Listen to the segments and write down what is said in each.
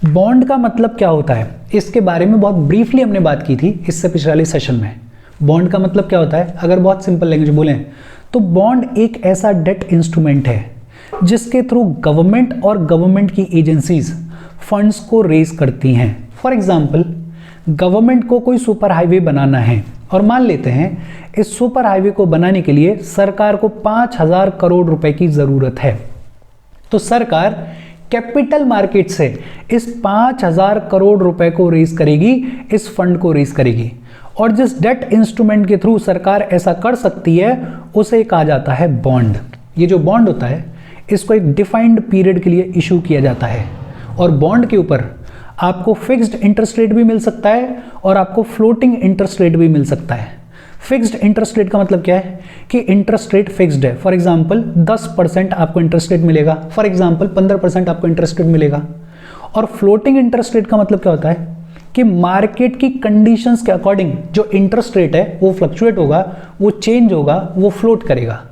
Bond का मतलब क्या होता है, इसके बारे में बहुत ब्रीफली हमने बात की थी इससे पिछले सेशन में। बॉन्ड का मतलब क्या होता है, अगर बहुत सिंपल लैंग्वेज बोलें तो बॉन्ड एक ऐसा डेट इंस्ट्रूमेंट है जिसके थ्रू गवर्नमेंट और गवर्नमेंट की एजेंसीज फंड्स को रेज करती हैं। फॉर एग्जाम्पल, गवर्नमेंट को कोई सुपर हाईवे बनाना है और मान लेते हैं इस सुपर हाईवे को बनाने के लिए सरकार को 5,000 करोड़ रुपए की ज़रूरत है। तो सरकार कैपिटल मार्केट से इस 5,000 करोड़ रुपए को रेज करेगी, इस फंड को रेज करेगी, और जिस डेट इंस्ट्रूमेंट के थ्रू सरकार ऐसा कर सकती है उसे कहा जाता है बॉन्ड। ये जो बॉन्ड होता है इसको एक डिफाइंड पीरियड के लिए इशू किया जाता है, और बॉन्ड के ऊपर आपको फिक्स्ड इंटरेस्ट रेट भी मिल सकता है और आपको फ्लोटिंग इंटरेस्ट रेट भी मिल सकता है। फिक्स्ड इंटरेस्ट रेट का मतलब क्या है कि इंटरेस्ट रेट फिक्स्ड है। फॉर एग्जांपल 10% आपको इंटरेस्ट रेट मिलेगा, फॉर एग्जांपल 15% आपको इंटरेस्ट रेट मिलेगा। और फ्लोटिंग इंटरेस्ट रेट का मतलब क्या होता है कि मार्केट की कंडीशंस के अकॉर्डिंग जो इंटरेस्ट रेट है वो फ्लक्चुएट होगा, वो चेंज होगा, वो फ्लोट करेगा।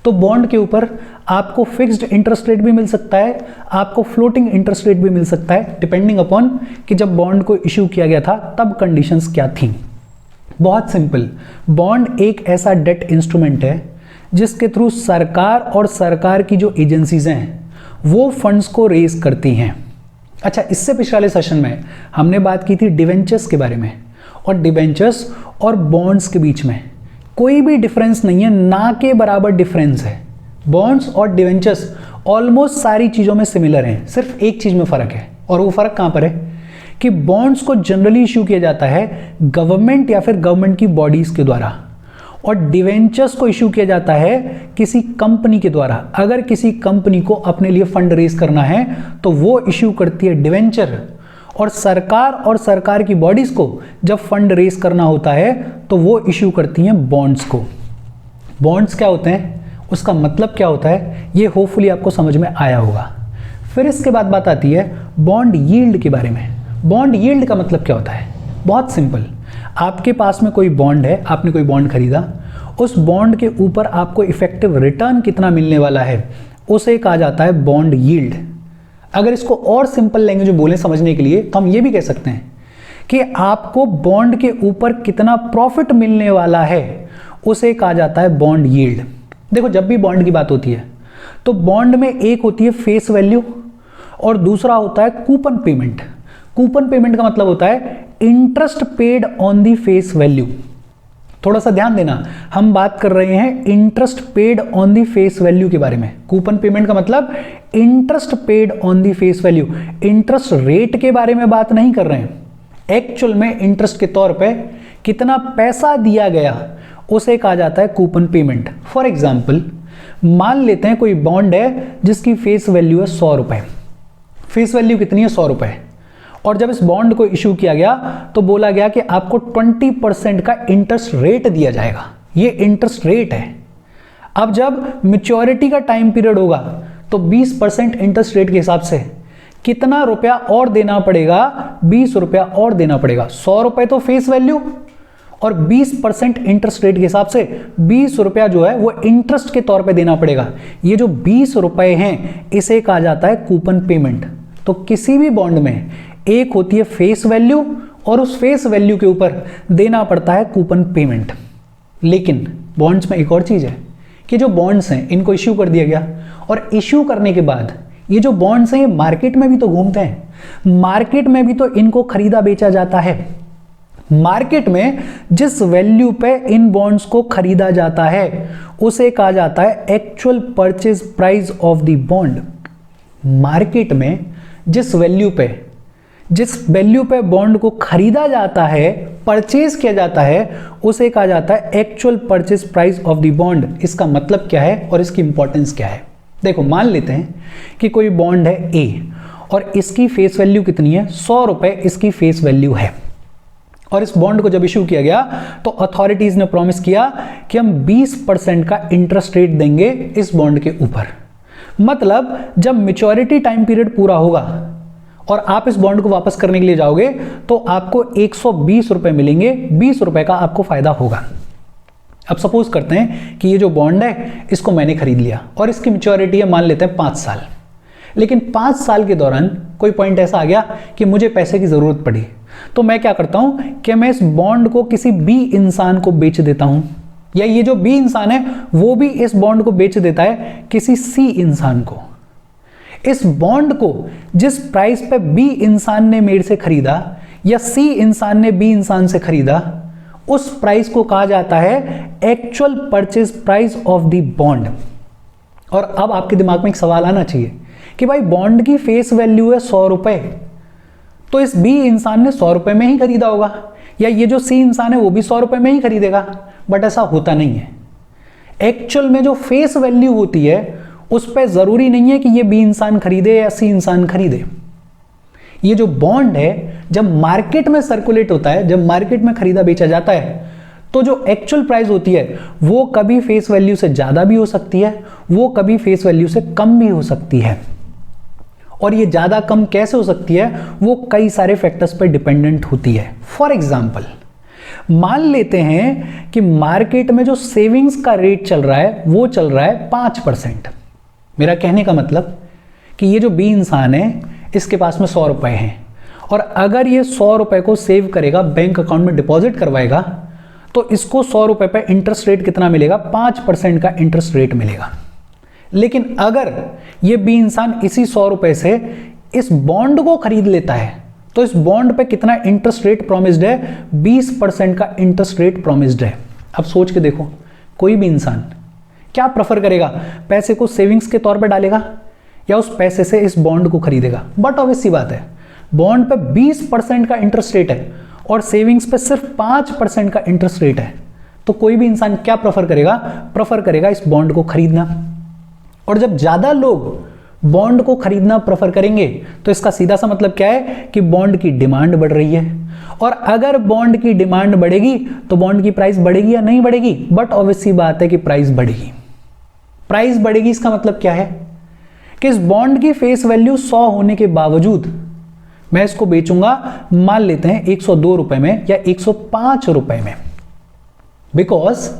तो बॉन्ड के ऊपर आपको फिक्स्ड इंटरेस्ट रेट भी मिल सकता है, आपको फ्लोटिंग इंटरेस्ट रेट भी मिल सकता है, डिपेंडिंग अपॉन कि जब बॉन्ड को इश्यू किया गया था तब कंडीशंस क्या थी। बहुत सिंपल, बॉन्ड एक ऐसा डेट इंस्ट्रूमेंट है जिसके थ्रू सरकार और सरकार की जो एजेंसीज हैं वो फंड्स को रेज करती हैं। अच्छा, इससे पिछले सेशन में हमने बात की थी डिवेंचर्स के बारे में, और डिवेंचर्स और बॉन्ड्स के बीच में कोई भी डिफरेंस नहीं है, ना के बराबर डिफरेंस है। बॉन्ड्स और डिवेंचर्स ऑलमोस्ट सारी चीज़ों में सिमिलर हैं, सिर्फ एक चीज़ में फ़र्क है, और वो फ़र्क कहाँ पर है कि बॉन्ड्स को जनरली इशू किया जाता है गवर्नमेंट या फिर गवर्नमेंट की बॉडीज़ के द्वारा, और डिवेंचर्स को इशू किया जाता है किसी कंपनी के द्वारा। अगर किसी कंपनी को अपने लिए फंड रेज करना है तो वो इशू करती है डिवेंचर, और सरकार की बॉडीज को जब फंड रेज करना होता है तो वो इशू करती हैं बॉन्ड्स को। बॉन्ड्स क्या होते हैं, उसका मतलब क्या होता है, ये होपफुली आपको समझ में आया होगा। फिर इसके बाद बात आती है बॉन्ड यील्ड के बारे में। बॉन्ड यील्ड का मतलब क्या होता है, बहुत सिंपल, आपके पास में कोई बॉन्ड है, आपने कोई बॉन्ड खरीदा, उस बॉन्ड के ऊपर आपको इफेक्टिव रिटर्न कितना मिलने वाला है उसे कहा जाता है बॉन्ड यील्ड। अगर इसको और सिंपल लैंग्वेज में बोलें समझने के लिए तो हम ये भी कह सकते हैं कि आपको बॉन्ड के ऊपर कितना प्रॉफिट मिलने वाला है उसे कहा जाता है बॉन्ड यील्ड। देखो, जब भी बॉन्ड की बात होती है तो बॉन्ड में एक होती है फेस वैल्यू और दूसरा होता है कूपन पेमेंट। कूपन पेमेंट का मतलब होता है interest paid on the face value. थोड़ा सा ध्यान देना, हम बात कर रहे हैं interest paid on the face value के बारे में। कूपन पेमेंट का मतलब interest paid on the face value, interest rate के बारे में बात नहीं कर रहे हैं। एक्चुअल में इंटरेस्ट के तौर पे कितना पैसा दिया गया उसे कहा जाता है कूपन पेमेंट। फॉर एग्जाम्पल, मान लेते हैं कोई बॉन्ड है जिसकी फेस वैल्यू है 100 रुपए। फेस वैल्यू कितनी है, 100 रुपए, और जब इस बॉन्ड को इशू किया गया तो बोला गया कि आपको 20% का इंटरेस्ट रेट दिया जाएगा। ये इंटरेस्ट रेट है। अब जब मैच्योरिटी का टाइम पीरियड होगा तो 20% इंटरेस्ट रेट के हिसाब से कितना रुपया और देना पड़ेगा, 20 रुपया और देना पड़ेगा। 100 रुपए तो फेस वैल्यू और 20% इंटरेस्ट रेट के हिसाब से 20 रुपया जो है वो इंटरेस्ट के तौर पे देना पड़ेगा। ये जो 20 रुपए हैं इसे कहा जाता है कूपन पेमेंट। तो किसी भी बॉन्ड में एक होती है फेस वैल्यू और उस फेस वैल्यू के ऊपर देना पड़ता है कूपन पेमेंट। लेकिन बॉन्ड्स में एक और चीज़ है कि जो बॉन्ड्स हैं इनको इश्यू कर दिया गया, और इश्यू करने के बाद ये जो बॉन्ड्स हैं ये मार्केट में भी तो घूमते हैं, मार्केट में भी तो इनको खरीदा बेचा जाता है। मार्केट में जिस वैल्यू पे इन बॉन्ड्स को खरीदा जाता है उसे कहा जाता है actual purchase price of the bond. Market में जिस वैल्यू पे बॉन्ड को खरीदा जाता है, परचेज किया जाता है, उसे कहा जाता है actual purchase price of the bond. इसका मतलब क्या है और इसकी इंपॉर्टेंस क्या है। देखो, मान लेते हैं कि कोई बॉन्ड है ए और इसकी फेस वैल्यू कितनी है, 100 रुपए इसकी फेस वैल्यू है, और इस बॉन्ड को जब इशू किया गया तो अथॉरिटीज ने प्रॉमिस किया कि हम 20% का इंटरेस्ट रेट देंगे इस बॉन्ड के ऊपर। मतलब जब मैच्योरिटी टाइम पीरियड पूरा होगा और आप इस बॉन्ड को वापस करने के लिए जाओगे तो आपको 120 रुपए मिलेंगे, 20 रुपए का आपको फायदा होगा। अब सपोज करते हैं कि ये जो बॉन्ड है इसको मैंने खरीद लिया और इसकी मैच्योरिटी है मान लेते हैं 5 साल। लेकिन 5 साल के दौरान कोई पॉइंट ऐसा आ गया कि मुझे पैसे की ज़रूरत पड़ी, तो मैं क्या करता हूं कि मैं इस बॉन्ड को किसी बी इंसान को बेच देता हूं, या ये जो बी इंसान है वो भी इस बॉन्ड को बेच देता है किसी सी इंसान को। इस बॉन्ड को जिस प्राइस पे बी इंसान ने मेरे से खरीदा या सी इंसान ने बी इंसान से खरीदा, उस प्राइस को कहा जाता है actual purchase price of the bond. और अब आपके दिमाग में एक सवाल आना चाहिए कि भाई बॉन्ड की फेस वैल्यू है 100 रुपए, तो इस बी इंसान ने 100 रुपए में ही खरीदा होगा, या ये जो सी इंसान है वो भी 100 रुपए में ही खरीदेगा। बट ऐसा होता नहीं है। एक्चुअल में जो फेस वैल्यू होती है उस पर जरूरी नहीं है कि ये बी इंसान खरीदे या सी इंसान खरीदे। ये जो बॉन्ड है जब मार्केट में सर्कुलेट होता है, जब मार्केट में खरीदा बेचा जाता है, तो जो एक्चुअल प्राइस होती है वो कभी फेस वैल्यू से ज्यादा भी हो सकती है, वो कभी फेस वैल्यू से कम भी हो सकती है। और ये ज्यादा कम कैसे हो सकती है, वो कई सारे फैक्टर्स पर डिपेंडेंट होती है। फॉर एग्जाम्पल, मान लेते हैं कि मार्केट में जो सेविंग्स का रेट चल रहा है वो चल रहा है 5%। मेरा कहने का मतलब कि ये जो बी इंसान है इसके पास में 100 रुपए हैं, और अगर ये 100 रुपए को सेव करेगा, बैंक अकाउंट में डिपॉजिट करवाएगा, तो इसको 100 रुपए पे इंटरेस्ट रेट कितना मिलेगा, 5% का इंटरेस्ट रेट मिलेगा। लेकिन अगर ये बी इंसान इसी 100 रुपए से इस बॉन्ड को खरीद लेता है, तो इस बॉन्ड पे कितना इंटरेस्ट रेट प्रॉमिस्ड है, 20% का इंटरेस्ट रेट प्रॉमिस्ड है। अब सोच के देखो, कोई भी इंसान क्या प्रेफर करेगा, पैसे को सेविंग्स के तौर पे डालेगा या उस पैसे से इस बॉन्ड को खरीदेगा? बट ऑब्वियस सी बात है, बॉन्ड पे 20% का इंटरेस्ट रेट है और सेविंग्स पे सिर्फ 5% का इंटरेस्ट रेट है, तो कोई भी इंसान क्या प्रेफर करेगा, प्रेफर करेगा इस बॉन्ड को खरीदना। और जब ज्यादा लोग बॉन्ड को खरीदना प्रेफर करेंगे तो इसका सीधा सा मतलब क्या है कि बॉन्ड की डिमांड बढ़ रही है, और अगर बॉन्ड की डिमांड बढ़ेगी तो बॉन्ड की प्राइस बढ़ेगी या नहीं बढ़ेगी? बट ऑब्वियस सी बात है कि प्राइस बढ़ेगी। प्राइस बढ़ेगी इसका मतलब क्या है कि इस बॉन्ड की फेस वैल्यू 100 होने के बावजूद मैं इसको बेचूंगा, मान लेते हैं 102 रुपए में या 105 रुपए में, बिकॉज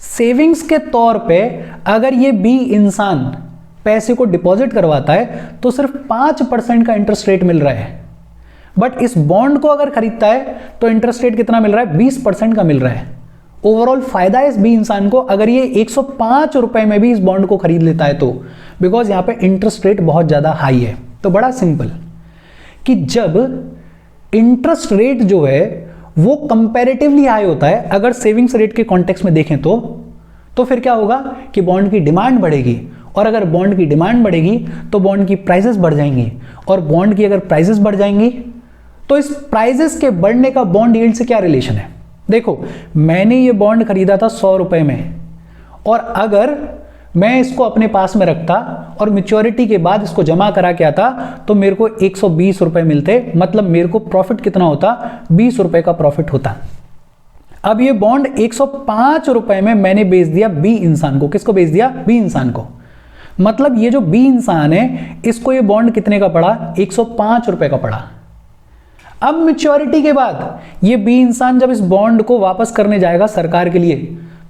सेविंग्स के तौर पे अगर ये बी इंसान पैसे को डिपॉजिट करवाता है तो सिर्फ 5% का इंटरेस्ट रेट मिल रहा है, बट इस बॉन्ड को अगर खरीदता है तो इंटरेस्ट रेट कितना मिल रहा है, 20% का मिल रहा है। ओवरऑल फायदा है इस बी इंसान को अगर ये 105 रुपए में भी इस बॉन्ड को खरीद लेता है तो, बिकॉज यहां पे इंटरेस्ट रेट बहुत ज्यादा हाई है। तो बड़ा सिंपल कि जब इंटरेस्ट रेट जो है वो कंपैरेटिवली हाई होता है, अगर सेविंग्स रेट के कॉन्टेक्स्ट में देखें तो फिर क्या होगा कि बॉन्ड की डिमांड बढ़ेगी, और अगर बॉन्ड की डिमांड बढ़ेगी तो बॉन्ड की प्राइसेस बढ़ जाएंगी, और बॉन्ड की अगर प्राइसेस बढ़ जाएंगी तो इस प्राइसेस के बढ़ने का बॉन्ड यील्ड से क्या रिलेशन है? देखो, मैंने ये बॉन्ड खरीदा था 100 रुपए में, और अगर मैं इसको अपने पास में रखता और मैच्योरिटी के बाद इसको जमा करा के आता तो मेरे को 120 रुपए मिलते, मतलब मेरे को प्रॉफिट कितना होता, 20 रुपए का प्रॉफिट होता। अब ये बॉन्ड 105 रुपए में मैंने बेच दिया बी इंसान को। किसको बेच दिया? बी इंसान को। मतलब ये जो बी इंसान है इसको ये बॉन्ड कितने का पड़ा, 105 रुपए का पड़ा। अब मैच्योरिटी के बाद ये बी इंसान जब इस बॉन्ड को वापस करने जाएगा सरकार के लिए,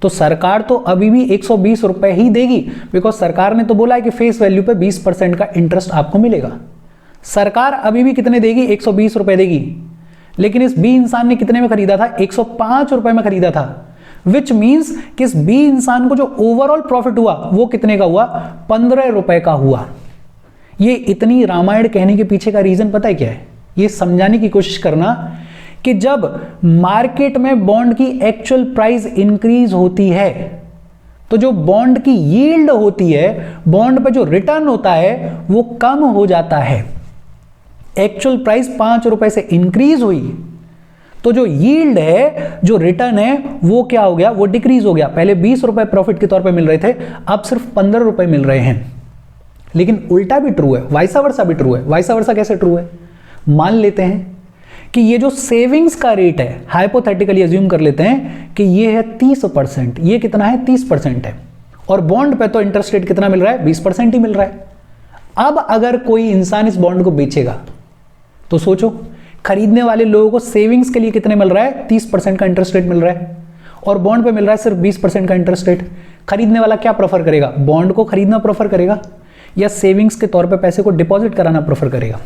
तो सरकार तो अभी भी 120 रुपए ही देगी, बिकॉज सरकार ने तो बोला है कि फेस वैल्यू पे 20% का इंटरेस्ट आपको मिलेगा। सरकार अभी भी कितने देगी, 120 रुपए देगी। लेकिन इस बी इंसान ने कितने में खरीदा था, 105 रुपए में खरीदा था, विच मीन्स कि इस बी इंसान को जो ओवरऑल प्रॉफिट हुआ वो कितने का हुआ, 15 रुपए का हुआ। ये इतनी रामायण कहने के पीछे का रीजन पता है क्या है? ये समझाने की कोशिश करना कि जब मार्केट में बॉन्ड की एक्चुअल प्राइस इंक्रीज होती है तो जो बॉन्ड की यील्ड होती है, बॉन्ड पे जो रिटर्न होता है वो कम हो जाता है। एक्चुअल प्राइस 5 रुपए से इंक्रीज हुई तो जो यील्ड है, जो रिटर्न है, वो क्या हो गया, वो डिक्रीज हो गया। पहले 20 रुपए प्रॉफिट के तौर पे मिल रहे थे, अब सिर्फ 15 रुपए मिल रहे हैं। लेकिन उल्टा भी ट्रू है, वाइसा वर्सा भी ट्रू है। वाइसा वर्सा कैसे ट्रू है? मान लेते हैं कि ये जो सेविंग्स का रेट है, हाइपोथेटिकली अज्यूम कर लेते हैं कि ये है 30%, ये कितना है, 30% है, और बॉन्ड पे तो इंटरेस्ट रेट कितना मिल रहा है, 20% ही मिल रहा है। अब अगर कोई इंसान इस बॉन्ड को बेचेगा तो सोचो, खरीदने वाले लोगों को सेविंग्स के लिए कितने मिल रहा है, 30% का इंटरेस्ट रेट मिल रहा है, और बॉन्ड पे मिल रहा है सिर्फ 20% का इंटरेस्ट रेट। खरीदने वाला क्या प्रेफर करेगा, बॉन्ड को खरीदना प्रेफर करेगा, या सेविंग्स के तौर पे पैसे को डिपॉजिट कराना प्रेफर करेगा?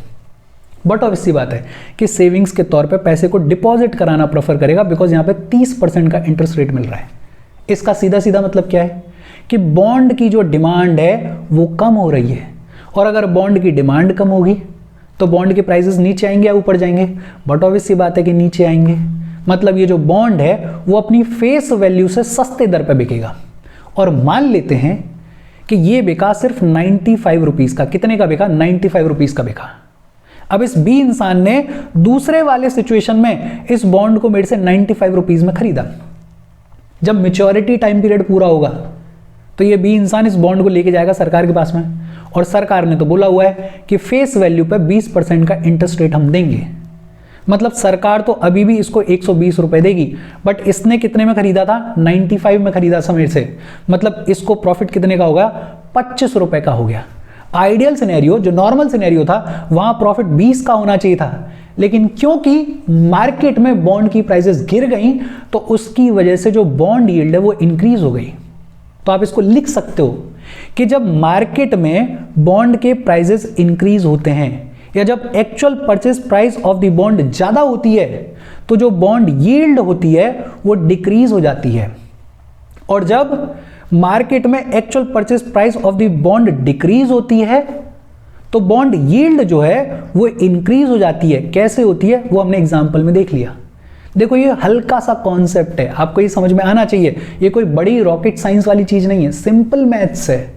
बट ऑब्वियसली बात है कि सेविंग्स के तौर पे पैसे को डिपॉजिट कराना प्रेफर करेगा, बिकॉज यहाँ पे 30% का इंटरेस्ट रेट मिल रहा है। इसका सीधा सीधा मतलब क्या है कि बॉन्ड की जो डिमांड है वो कम हो रही है, और अगर बॉन्ड की डिमांड कम होगी तो बॉन्ड के प्राइसेस नीचे आएंगे या ऊपर जाएंगे? बट ऑब्वियसली बात है कि नीचे आएंगे। मतलब ये जो बॉन्ड है वो अपनी फेस वैल्यू से सस्ते दर पर बिकेगा। और मान लेते हैं कि ये बिका सिर्फ 95 रुपीज़ का। कितने का बिका? 95 रुपीज़ का बिका। अब इस बी इंसान ने दूसरे वाले सिचुएशन में इस बॉन्ड को मेरे से 95 रुपीज़ में खरीदा। जब मैच्योरिटी टाइम पीरियड पूरा होगा तो ये बी इंसान इस बॉन्ड को लेके जाएगा सरकार के पास में, और सरकार ने तो बोला हुआ है कि फेस वैल्यू पे 20% का इंटरेस्ट रेट हम देंगे। मतलब सरकार तो अभी भी इसको 120 रुपए देगी, बट इसने कितने में खरीदा था? 95 में खरीदा समय से। मतलब इसको प्रॉफिट कितने का होगा? 25 रुपए का हो गया। आइडियल सिनेरियो, जो नॉर्मल सिनेरियो था, वहां प्रॉफिट 20 का होना चाहिए था, लेकिन क्योंकि मार्केट में बॉन्ड की प्राइसेस गिर गई तो उसकी वजह से जो बॉन्ड यील्ड है वो इंक्रीज हो गई। तो आप इसको लिख सकते हो कि जब मार्केट में बॉन्ड के प्राइसेस इंक्रीज होते हैं या जब actual purchase price of the bond ज्यादा होती है तो जो बॉन्ड यील्ड होती है वो डिक्रीज हो जाती है, और जब मार्केट में actual purchase price of the bond decrease होती है तो बॉन्ड यील्ड जो है वो इंक्रीज हो जाती है। कैसे होती है वो हमने एग्जांपल में देख लिया। देखो ये हल्का सा कॉन्सेप्ट है, आपको ये समझ में आना चाहिए। ये कोई बड़ी रॉकेट साइंस वाली चीज नहीं है, सिंपल मैथ्स है।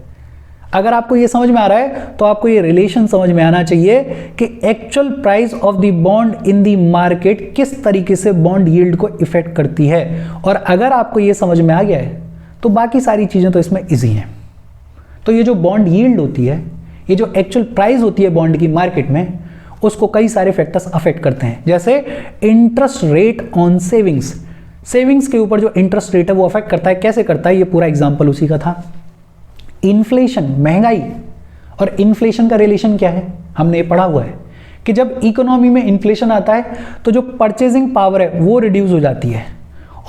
अगर आपको ये समझ में आ रहा है तो आपको ये रिलेशन समझ में आना चाहिए कि actual price of the bond in the market किस तरीके से बॉन्ड यील्ड को इफेक्ट करती है। और अगर आपको ये समझ में आ गया है तो बाकी सारी चीजें तो इसमें इजी हैं। तो ये जो बॉन्ड यील्ड होती है, ये जो एक्चुअल प्राइस होती है बॉन्ड की मार्केट में, उसको कई सारे फैक्टर्स अफेक्ट करते हैं। जैसे interest rate on savings, savings के ऊपर जो इंटरेस्ट रेट है वो अफेक्ट करता है। कैसे करता है? ये पूरा एग्जांपल उसी का था। इन्फ्लेशन, महंगाई और इन्फ्लेशन का रिलेशन क्या है? हमने ये पढ़ा हुआ है कि जब इकोनॉमी में इन्फ्लेशन आता है तो जो परचेजिंग पावर है वो रिड्यूस हो जाती है,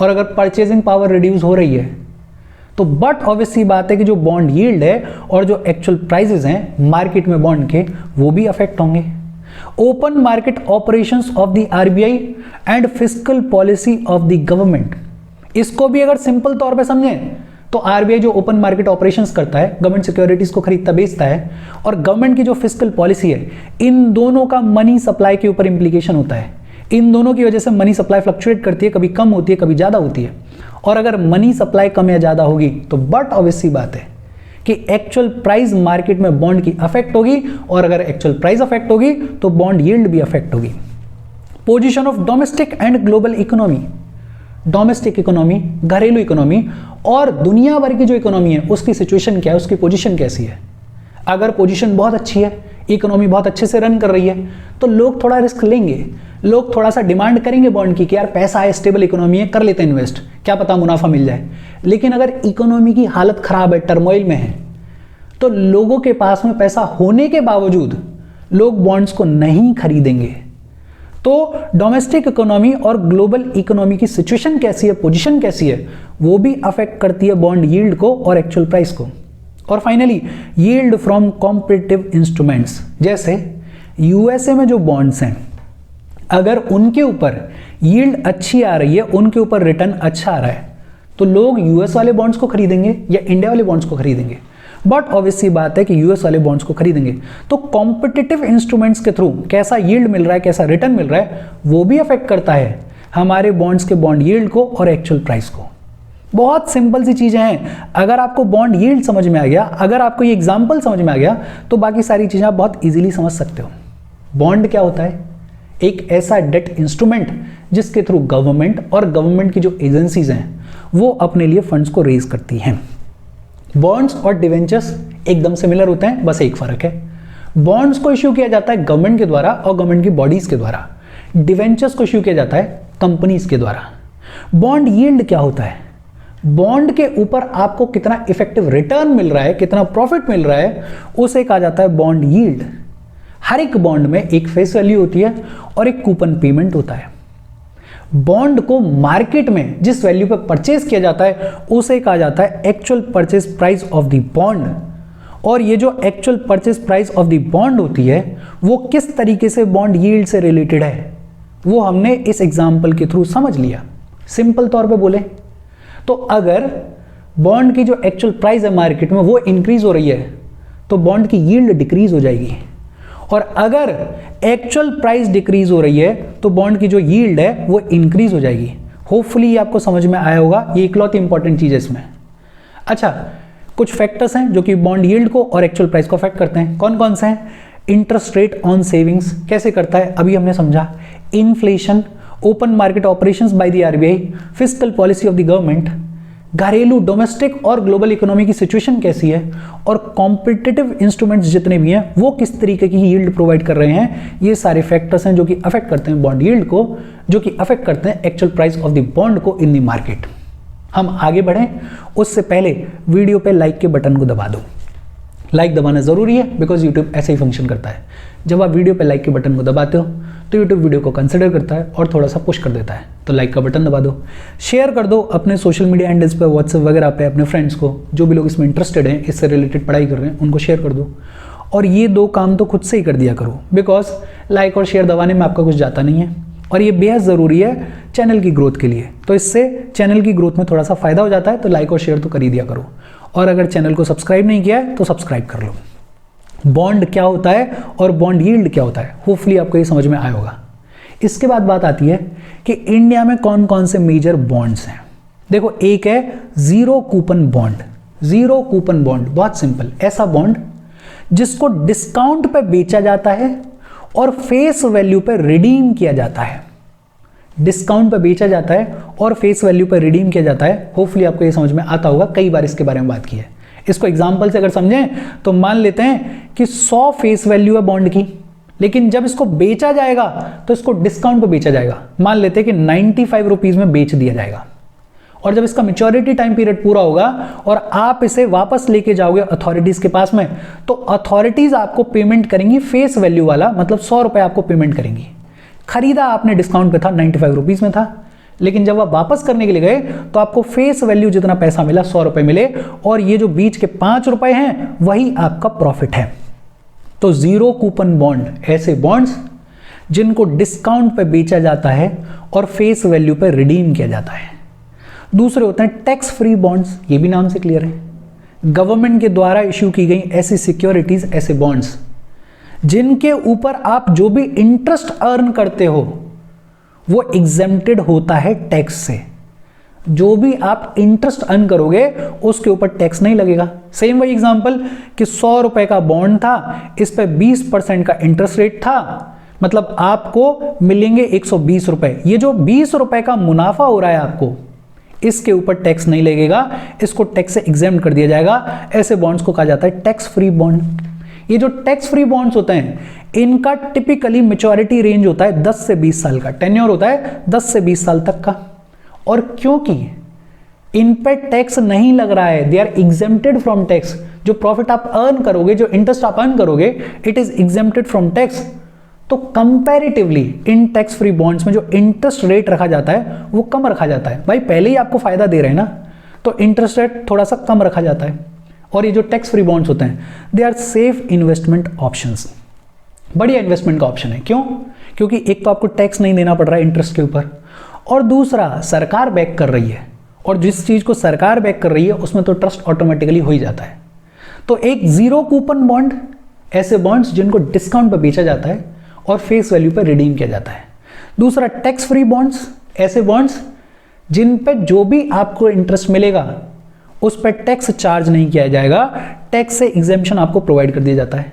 और अगर परचेजिंग पावर रिड्यूस हो रही है तो बट ऑब्वियसली बात है कि जो बॉन्ड यील्ड है और जो एक्चुअल प्राइसेस हैं मार्केट में बॉन्ड के वो भी अफेक्ट होंगे। Open market operations of the RBI and fiscal policy of the government, इसको भी अगर सिंपल तौर पे समझें तो आरबीआई जो ओपन मार्केट ऑपरेशंस करता है, गवर्नमेंट सिक्योरिटीज को खरीदता बेचता है, और गवर्नमेंट की जो फिस्कल पॉलिसी है, इन दोनों का मनी सप्लाई के ऊपर इंप्लीकेशन होता है। इन दोनों की वजह से मनी सप्लाई फ्लक्चुएट करती है, कभी कम होती है कभी ज्यादा होती है। और अगर मनी सप्लाई कम या ज्यादा होगी तो बट ऑब्वियसली बात है कि एक्चुअल प्राइस मार्केट में बॉन्ड की अफेक्ट होगी, और अगर एक्चुअल प्राइस अफेक्ट होगी तो बॉन्ड यील्ड भी अफेक्ट होगी। Position of domestic and global economy, domestic economy, घरेलू इकोनॉमी और दुनिया भर की जो इकोनॉमी है उसकी सिचुएशन क्या है, उसकी पोजीशन कैसी है। अगर पोजीशन बहुत अच्छी है, इकोनॉमी बहुत अच्छे से रन कर रही है, तो लोग थोड़ा रिस्क लेंगे, लोग थोड़ा सा डिमांड करेंगे बॉन्ड की कि यार पैसा है, स्टेबल इकोनॉमी है, कर लेते हैं इन्वेस्ट, क्या पता मुनाफा मिल जाए। लेकिन अगर इकोनॉमी की हालत खराब है, टर्मोइल में है, तो लोगों के पास में पैसा होने के बावजूद लोग बॉन्ड्स को नहीं खरीदेंगे। तो डोमेस्टिक इकोनॉमी और ग्लोबल इकोनॉमी की सिचुएशन कैसी है, पोजीशन कैसी है, वो भी अफेक्ट करती है बॉन्ड यील्ड को और एक्चुअल प्राइस को। और finally yield from competitive instruments, जैसे यूएसए में जो बॉन्ड्स हैं, अगर उनके ऊपर यील्ड अच्छी आ रही है, उनके ऊपर रिटर्न अच्छा आ रहा है, तो लोग यूएस वाले बॉन्ड्स को खरीदेंगे या इंडिया वाले बॉन्ड्स को खरीदेंगे? बट ऑब्वियसली बात है कि यूएस वाले बॉन्ड्स को खरीदेंगे। तो कॉम्पिटिटिव इंस्ट्रूमेंट्स के थ्रू कैसा यील्ड मिल रहा है, कैसा रिटर्न मिल रहा है, वो भी अफेक्ट करता है हमारे बॉन्ड्स के बॉन्ड यील्ड को और एक्चुअल प्राइस को। बहुत सिंपल सी चीजें हैं। अगर आपको बॉन्ड यील्ड समझ में आ गया, अगर आपको ये एग्जांपल समझ में आ गया, तो बाकी सारी चीजें आप बहुत इजीली समझ सकते हो। बॉन्ड क्या होता है? एक ऐसा डेट इंस्ट्रूमेंट जिसके थ्रू गवर्नमेंट और गवर्नमेंट की जो एजेंसीज हैं वो अपने लिए फंड्स को रेज करती हैं। बॉन्ड्स और डिवेंचर्स एकदम सिमिलर होते हैं, बस एक फर्क है। बॉन्ड्स को इश्यू किया जाता है गवर्नमेंट के द्वारा और गवर्नमेंट की बॉडीज के द्वारा, डिवेंचर्स को इश्यू किया जाता है कंपनीज के द्वारा। बॉन्ड यील्ड क्या होता है? बॉन्ड के ऊपर आपको कितना इफेक्टिव रिटर्न मिल रहा है, कितना प्रॉफिट मिल रहा है, उसे कहा जाता है बॉन्ड यील्ड। हर एक बॉन्ड में एक फेस वैल्यू होती है और एक कूपन पेमेंट होता है। बॉन्ड को मार्केट में जिस वैल्यू पर परचेज किया जाता है उसे कहा जाता है actual purchase price of the bond, और ये जो actual purchase price of the bond होती है वो किस तरीके से बॉन्ड यील्ड से रिलेटेड है वो हमने इस एग्जाम्पल के थ्रू समझ लिया। सिंपल तौर पे बोले तो अगर बॉन्ड की जो एक्चुअल प्राइस है मार्केट में वो इंक्रीज हो रही है तो बॉन्ड की यील्ड डिक्रीज हो जाएगी, और अगर एक्चुअल प्राइस डिक्रीज हो रही है तो बॉन्ड की जो यील्ड है वो इंक्रीज हो जाएगी। होपफुली ये आपको समझ में आया होगा, ये इकलौती इंपॉर्टेंट चीज है इसमें। अच्छा, कुछ फैक्टर्स हैं जो कि बॉन्ड यील्ड को और एक्चुअल प्राइस को अफेक्ट करते हैं। कौन कौन से हैं? इंटरेस्ट रेट ऑन सेविंग्स कैसे करता है अभी हमने समझा, inflation, open market operations by the RBI, fiscal policy of the government, घरेलू डोमेस्टिक और ग्लोबल इकोनॉमी की सिचुएशन कैसी है, और कॉम्पिटिटिव इंस्ट्रूमेंट्स जितने भी हैं वो किस तरीके की यील्ड प्रोवाइड कर रहे हैं। ये सारे फैक्टर्स हैं जो कि अफेक्ट करते हैं बॉन्ड यील्ड को, जो कि अफेक्ट करते हैं actual price of the bond को इन द मार्केट। हम आगे बढ़ें उससे पहले वीडियो पे लाइक के बटन को दबा दो। लाइक दबाना जरूरी है बिकॉज यूट्यूब ऐसे ही फंक्शन करता है, जब आप वीडियो पे लाइक के बटन को दबाते हो तो यूट्यूब वीडियो को कंसिडर करता है और थोड़ा सा पुश कर देता है। तो लाइक का बटन दबा दो, शेयर कर दो अपने सोशल मीडिया हैंडल्स पे, व्हाट्सएप वगैरह पे अपने फ्रेंड्स को, जो भी लोग इसमें इंटरेस्टेड हैं, इससे रिलेटेड पढ़ाई कर रहे हैं, उनको शेयर कर दो। और ये दो काम तो खुद से ही कर दिया करो बिकॉज लाइक और शेयर दबाने में आपका कुछ जाता नहीं है, और ये बेहद ज़रूरी है चैनल की ग्रोथ के लिए। तो इससे चैनल की ग्रोथ में थोड़ा सा फायदा हो जाता है, तो लाइक और शेयर तो कर ही दिया करो। और अगर चैनल को सब्सक्राइब नहीं किया है तो सब्सक्राइब कर लो। बॉन्ड क्या होता है और बॉन्ड यील्ड क्या होता है, होपफुली आपको ये समझ में आया होगा। इसके बाद बात आती है कि इंडिया में कौन कौन से मेजर बॉन्ड्स हैं। देखो, एक है zero coupon bond. Zero coupon bond बहुत सिंपल, ऐसा बॉन्ड जिसको डिस्काउंट पे बेचा जाता है और फेस वैल्यू पे रिडीम किया जाता है। डिस्काउंट पे बेचा जाता है और फेस वैल्यू पे रिडीम किया जाता है। होपफुली आपको ये समझ में आता होगा, कई बार इसके बारे में बात की है। इसको एग्जांपल से अगर समझें तो मान लेते हैं कि 100 फेस वैल्यू है बॉन्ड की, लेकिन जब इसको बेचा जाएगा तो इसको डिस्काउंट पे बेचा जाएगा। मान लेते हैं कि 95 रुपीज में बेच दिया जाएगा, और जब इसका मैच्योरिटी टाइम पीरियड पूरा होगा और आप इसे वापस लेके जाओगे अथॉरिटीज के पास में, तो अथॉरिटीज आपको पेमेंट करेंगी फेस वैल्यू वाला, मतलब 100 रुपए आपको पेमेंट करेंगी। खरीदा आपने डिस्काउंट पे था, 95 रुपीज में था, लेकिन जब आप वापस करने के लिए गए तो आपको फेस वैल्यू जितना पैसा मिला 100 रुपए मिले, और ये जो बीच के 5 रुपए हैं वही आपका प्रॉफिट है। तो जीरो कूपन बॉन्ड ऐसे बॉन्ड्स जिनको डिस्काउंट पे बेचा जाता है और फेस वैल्यू पे रिडीम किया जाता है। दूसरे होते हैं टैक्स फ्री बॉन्ड्स, ये भी नाम से क्लियर है, गवर्नमेंट के द्वारा इश्यू की गई ऐसी सिक्योरिटीज, ऐसे बॉन्ड्स जिनके ऊपर आप जो भी इंटरेस्ट अर्न करते हो वो एग्जेम्प्टेड होता है टैक्स से। जो भी आप इंटरेस्ट अर्न करोगे उसके ऊपर टैक्स नहीं लगेगा। सेम वही एग्जांपल कि 100 रुपए का बॉन्ड था, इस पे 20% का इंटरेस्ट रेट था, मतलब आपको मिलेंगे 120 रुपए। ये जो 20 रुपए का मुनाफा हो रहा है आपको, इसके ऊपर टैक्स नहीं लगेगा, इसको टैक्स से एग्जेम्प्ट कर दिया जाएगा। ऐसे बॉन्ड्स को कहा जाता है टैक्स फ्री बॉन्ड। ये जो टैक्स फ्री बॉन्ड्स होते हैं इनका टिपिकली मैच्योरिटी रेंज होता है 10 से 20 साल का, टेन्योर होता है 10 से 20 साल तक का। और क्योंकि इन पे टैक्स नहीं लग रहा है, they are exempted from tax. जो प्रॉफिट आप अर्न करोगे, जो इंटरेस्ट आप अर्न करोगे, it is exempted from tax. तो कंपैरेटिवली इन टैक्स फ्री बॉन्ड्स में जो इंटरेस्ट रेट रखा जाता है वो कम रखा जाता है। भाई पहले ही आपको फायदा दे रहे हैं ना, तो इंटरेस्ट रेट थोड़ा सा कम रखा जाता है। और ये जो टैक्स फ्री बॉन्ड्स होते हैं they are safe investment options, बढ़िया इन्वेस्टमेंट का ऑप्शन है। क्यों? क्योंकि एक तो आपको टैक्स नहीं देना पड़ रहा है इंटरेस्ट के ऊपर, और दूसरा सरकार बैक कर रही है, और जिस चीज को सरकार बैक कर रही है उसमें तो ट्रस्ट ऑटोमेटिकली हो ही जाता है। तो एक जीरो कूपन बॉन्ड, ऐसे बॉन्ड्स जिनको डिस्काउंट पर बेचा जाता है और फेस वैल्यू पर रिडीम किया जाता है। दूसरा टैक्स फ्री बॉन्ड्स, ऐसे बॉन्ड्स जिन पे जो भी आपको इंटरेस्ट मिलेगा उस पर टैक्स चार्ज नहीं किया जाएगा, टैक्स से एग्जेम्पशन आपको प्रोवाइड कर दिया जाता है।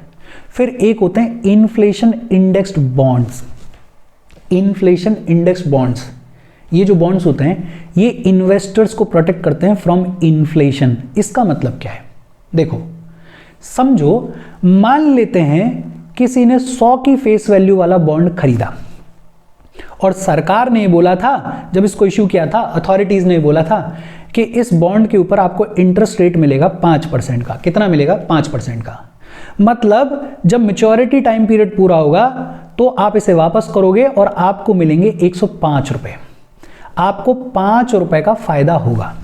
फिर एक होते हैं inflation indexed bonds. Inflation indexed bonds, ये जो बॉन्ड्स होते हैं ये इन्वेस्टर्स को प्रोटेक्ट करते हैं फ्रॉम इन्फ्लेशन। इसका मतलब क्या है? देखो समझो, मान लेते हैं किसी ने 100 की फेस वैल्यू वाला बॉन्ड खरीदा, और सरकार ने बोला था, जब इसको इश्यू किया था अथॉरिटीज ने बोला था कि इस बॉन्ड के ऊपर आपको इंटरेस्ट रेट मिलेगा 5% का। कितना मिलेगा? 5% का। मतलब जब मैच्योरिटी टाइम पीरियड पूरा होगा तो आप इसे वापस करोगे और आपको मिलेंगे 105 रुपए। आपको 5 रुपए का फायदा होगा।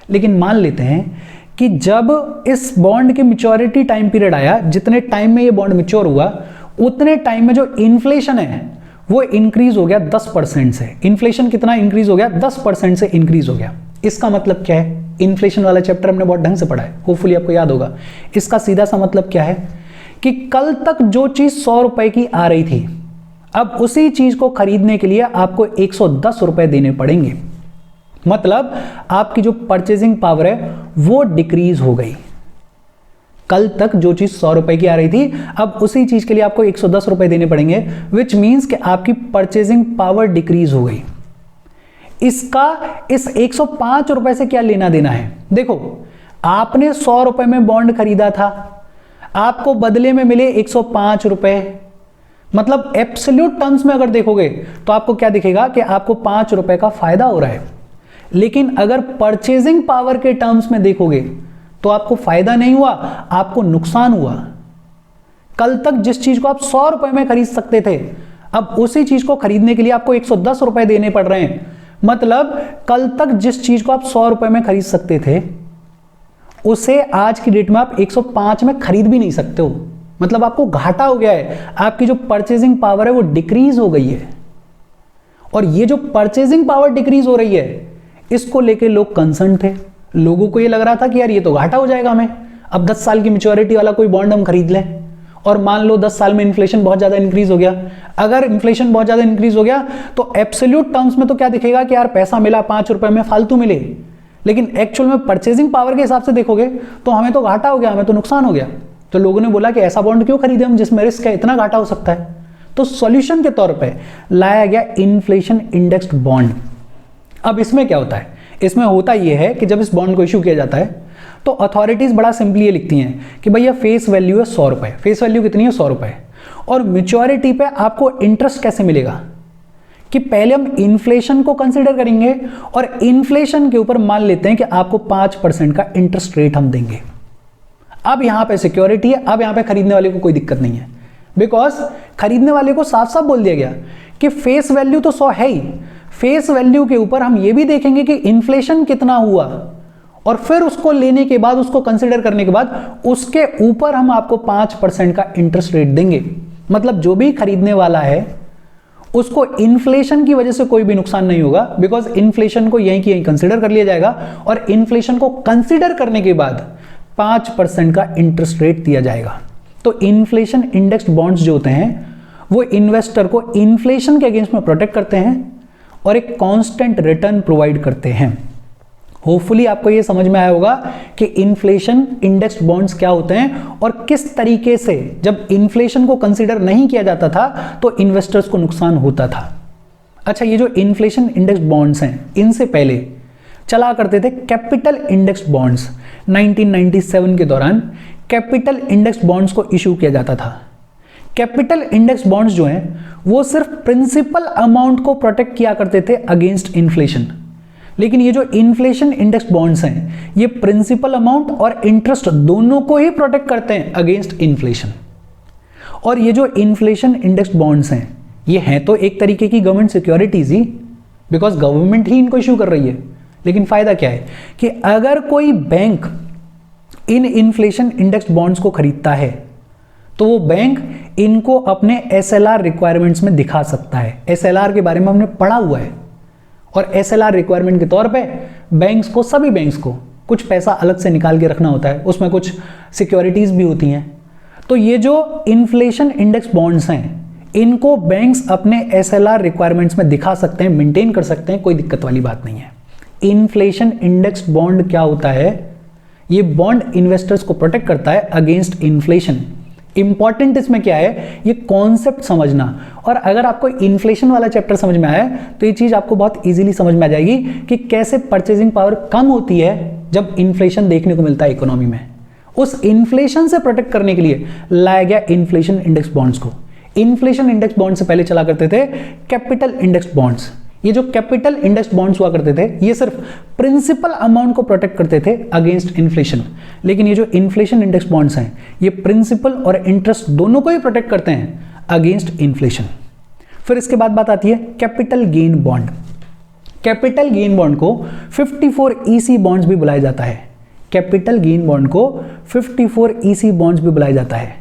लेकिन मान लेते हैं कि जब इस बॉन्ड के मैच्योरिटी टाइम पीरियड आया, जितने टाइम में ये बॉन्ड मैच्योर हुआ उतने टाइम में जो इन्फ्लेशन है वो इंक्रीज हो गया 10% से। इन्फ्लेशन कितना इंक्रीज हो गया? 10% से इंक्रीज हो गया। इसका मतलब क्या है? इन्फ्लेशन वाला चैप्टर हमने बहुत ढंग से पढ़ा है, होपफुली आपको याद होगा। इसका सीधा सा मतलब क्या है कि कल तक जो चीज 100 रुपए की आ रही थी, अब उसी चीज को खरीदने के लिए आपको 110 रुपए देने पड़ेंगे। मतलब आपकी जो परचेजिंग पावर है वो डिक्रीज हो गई। कल तक जो चीज 100 रुपए की आ रही थी, अब उसी चीज के लिए आपको 110 रुपए देने पड़ेंगे, विच मीन्स कि आपकी परचेजिंग पावर डिक्रीज हो गई। इसका इस 105 रुपए से क्या लेना देना है? देखो, आपने 100 रुपए में बॉन्ड खरीदा था, आपको बदले में मिले 105 रुपए। मतलब एब्सोल्यूट टर्म्स में अगर देखोगे तो आपको क्या दिखेगा कि आपको 5 रुपए का फायदा हो रहा है। लेकिन अगर परचेजिंग पावर के टर्म्स में देखोगे तो आपको फायदा नहीं हुआ, आपको नुकसान हुआ। कल तक जिस चीज को आप 100 रुपए में खरीद सकते थे, अब उसी चीज को खरीदने के लिए आपको 110 रुपए देने पड़ रहे हैं। मतलब कल तक जिस चीज को आप 100 रुपए में खरीद सकते थे, उसे आज की डेट में आप 105 में खरीद भी नहीं सकते हो। मतलब आपको घाटा हो गया है, आपकी जो परचेजिंग पावर है वो डिक्रीज हो गई है। और ये जो परचेजिंग पावर डिक्रीज हो रही है, इसको लेके लोग कंसर्न थे। लोगों को ये लग रहा था कि यार ये तो घाटा हो जाएगा हमें। अब 10 साल की मैच्योरिटी वाला कोई बॉन्ड हम खरीद लें और मान लो 10 साल में इन्फ्लेशन बहुत ज्यादा इंक्रीज हो गया। अगर इन्फ्लेशन बहुत ज्यादा इंक्रीज हो गया तो एब्सोल्यूट टर्म्स में तो क्या दिखेगा कि यार पैसा मिला 5 रुपए में, फालतू मिले। लेकिन एक्चुअल में परचेजिंग पावर के हिसाब से देखोगे तो हमें तो घाटा हो गया, हमें तो नुकसान हो गया। तो लोगों ने बोला कि ऐसा बॉन्ड क्यों खरीदे हम जिसमें रिस्क है, इतना घाटा हो सकता है। तो सॉल्यूशन के तौर पे लाया गया इन्फ्लेशन इंडेक्स्ड बॉन्ड। अब इसमें क्या होता है? इसमें होता यह है कि जब इस बॉन्ड को इशू किया जाता है तो अथॉरिटीज बड़ा सिंपली ये लिखती हैं कि भैया फेस वैल्यू है 100 रुपए। फेस वैल्यू कितनी है? 100 रुपए। और मैच्योरिटी पे आपको इंटरेस्ट कैसे मिलेगा कि पहले हम इन्फ्लेशन को कंसीडर करेंगे और इन्फ्लेशन के ऊपर मान लेते हैं कि आपको 5% का इंटरेस्ट रेट हम देंगे। अब यहां पे सिक्योरिटी है, अब यहां पे खरीदने वाले को कोई दिक्कत नहीं है, बिकॉज खरीदने वाले को साफ साफ बोल दिया गया कि फेस वैल्यू तो 100 है ही, फेस वैल्यू के ऊपर हम ये भी देखेंगे कि इन्फ्लेशन कितना हुआ और फिर उसको लेने के बाद, उसको कंसीडर करने के बाद उसके ऊपर हम आपको 5% का इंटरेस्ट रेट देंगे। मतलब जो भी खरीदने वाला है उसको इन्फ्लेशन की वजह से कोई भी नुकसान नहीं होगा, बिकॉज इन्फ्लेशन को यहीं की यहीं कंसीडर कर लिया जाएगा और इन्फ्लेशन को कंसीडर करने के बाद 5% का इंटरेस्ट रेट दिया जाएगा। तो इन्फ्लेशन इंडेक्स्ड बॉन्ड्स जो होते हैं वो इन्वेस्टर को इन्फ्लेशन के अगेंस्ट में प्रोटेक्ट करते हैं और एक कांस्टेंट रिटर्न प्रोवाइड करते हैं। होपफुली आपको ये समझ में आया होगा कि इन्फ्लेशन इंडेक्स्ड बॉन्ड्स क्या होते हैं और किस तरीके से जब इन्फ्लेशन को कंसीडर नहीं किया जाता था तो इन्वेस्टर्स को नुकसान होता था। अच्छा, ये जो इन्फ्लेशन इंडेक्स्ड बॉन्ड्स हैं, इनसे पहले चला करते थे कैपिटल इंडेक्स्ड बॉन्ड्स। 1997 के दौरान कैपिटल इंडेक्स्ड बॉन्ड्स को इशू किया जाता था। कैपिटल इंडेक्स बॉन्ड्स जो हैं वो सिर्फ प्रिंसिपल अमाउंट को प्रोटेक्ट किया करते थे अगेंस्ट इन्फ्लेशन, लेकिन ये जो इन्फ्लेशन इंडेक्स बॉन्ड्स हैं ये प्रिंसिपल अमाउंट और इंटरेस्ट दोनों को ही प्रोटेक्ट करते हैं अगेंस्ट इन्फ्लेशन। और ये जो इन्फ्लेशन इंडेक्स बॉन्ड्स हैं ये हैं तो एक तरीके की गवर्नमेंट सिक्योरिटीज ही, बिकॉज गवर्नमेंट ही इनको इशू कर रही है। लेकिन फायदा क्या है कि अगर कोई बैंक इन इन्फ्लेशन इंडेक्स बॉन्ड्स को खरीदता है तो वो बैंक इनको अपने एसएलआर रिक्वायरमेंट्स में दिखा सकता है। एसएलआर के बारे में हमने पढ़ा हुआ है और एसएलआर रिक्वायरमेंट के तौर पे बैंक्स को, सभी बैंक्स को कुछ पैसा अलग से निकाल के रखना होता है, उसमें कुछ सिक्योरिटीज भी होती हैं। तो ये जो इन्फ्लेशन इंडेक्स बॉन्ड्स हैं इनको बैंक्स अपने एसएलआर रिक्वायरमेंट्स में दिखा सकते हैं, मेंटेन कर सकते हैं, कोई दिक्कत वाली बात नहीं है। इन्फ्लेशन इंडेक्स बॉन्ड क्या होता है? ये बॉन्ड इन्वेस्टर्स को प्रोटेक्ट करता है अगेंस्ट इन्फ्लेशन। इंपॉर्टेंट इसमें क्या है, ये कॉन्सेप्ट समझना। और अगर आपको इन्फ्लेशन वाला चैप्टर समझ में आया तो ये चीज आपको बहुत इजीली समझ में आ जाएगी कि कैसे परचेजिंग पावर कम होती है जब इन्फ्लेशन देखने को मिलता है इकोनॉमी में। उस इन्फ्लेशन से प्रोटेक्ट करने के लिए लाया गया इन्फ्लेशन इंडेक्स बॉन्ड्स को। इन्फ्लेशन इंडेक्स बॉन्ड से पहले चला करते थे कैपिटल इंडेक्स बॉन्ड्स। ये जो कैपिटल इंडेक्स बॉन्ड्स हुआ करते थे ये सिर्फ प्रिंसिपल अमाउंट को प्रोटेक्ट करते थे अगेंस्ट इन्फ्लेशन, लेकिन ये जो इन्फ्लेशन इंडेक्स बॉन्ड्स हैं ये प्रिंसिपल और इंटरेस्ट दोनों को ही प्रोटेक्ट करते हैं अगेंस्ट इन्फ्लेशन। फिर इसके बाद बात आती है capital gain bond. Capital gain bond को 54 ईसी बॉन्ड्स भी बुलाया जाता है। कैपिटल गेन बॉन्ड को 54 EC बॉन्ड्स भी बुलाया जाता है।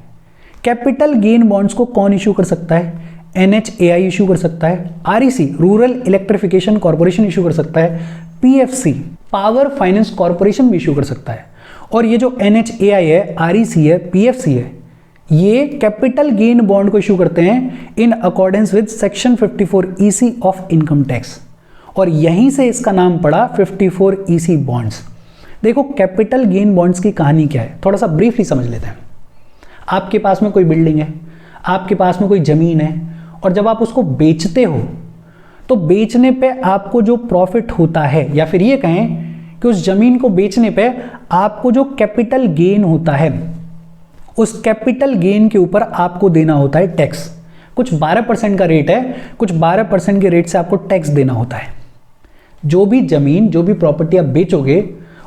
कैपिटल गेन बॉन्ड्स को कौन इशू कर सकता है? NHAI इशू कर सकता है, REC rural electrification corporation issue कर सकता है, PFC पावर फाइनेंस कॉर्पोरेशन भी इशू कर सकता है। और ये जो NHAI है, REC है, PFC है, ये कैपिटल गेन बॉन्ड को इशू करते हैं in accordance with section 54 EC of income tax, और यहीं से इसका नाम पड़ा 54 EC बॉन्ड्स। देखो कैपिटल गेन बॉन्ड्स की कहानी क्या है, थोड़ा सा ब्रीफली समझ लेते हैं। आपके पास में कोई बिल्डिंग है, आपके पास में कोई जमीन है, और जब आप उसको बेचते हो तो बेचने पे आपको जो प्रॉफिट होता है, या फिर ये कहें कि उस जमीन को बेचने पे आपको जो कैपिटल गेन होता है, उस कैपिटल गेन के ऊपर आपको देना होता है टैक्स। कुछ 12% का रेट है, कुछ 12% के रेट से आपको टैक्स देना होता है। जो भी जमीन, जो भी प्रॉपर्टी आप बेचोगे,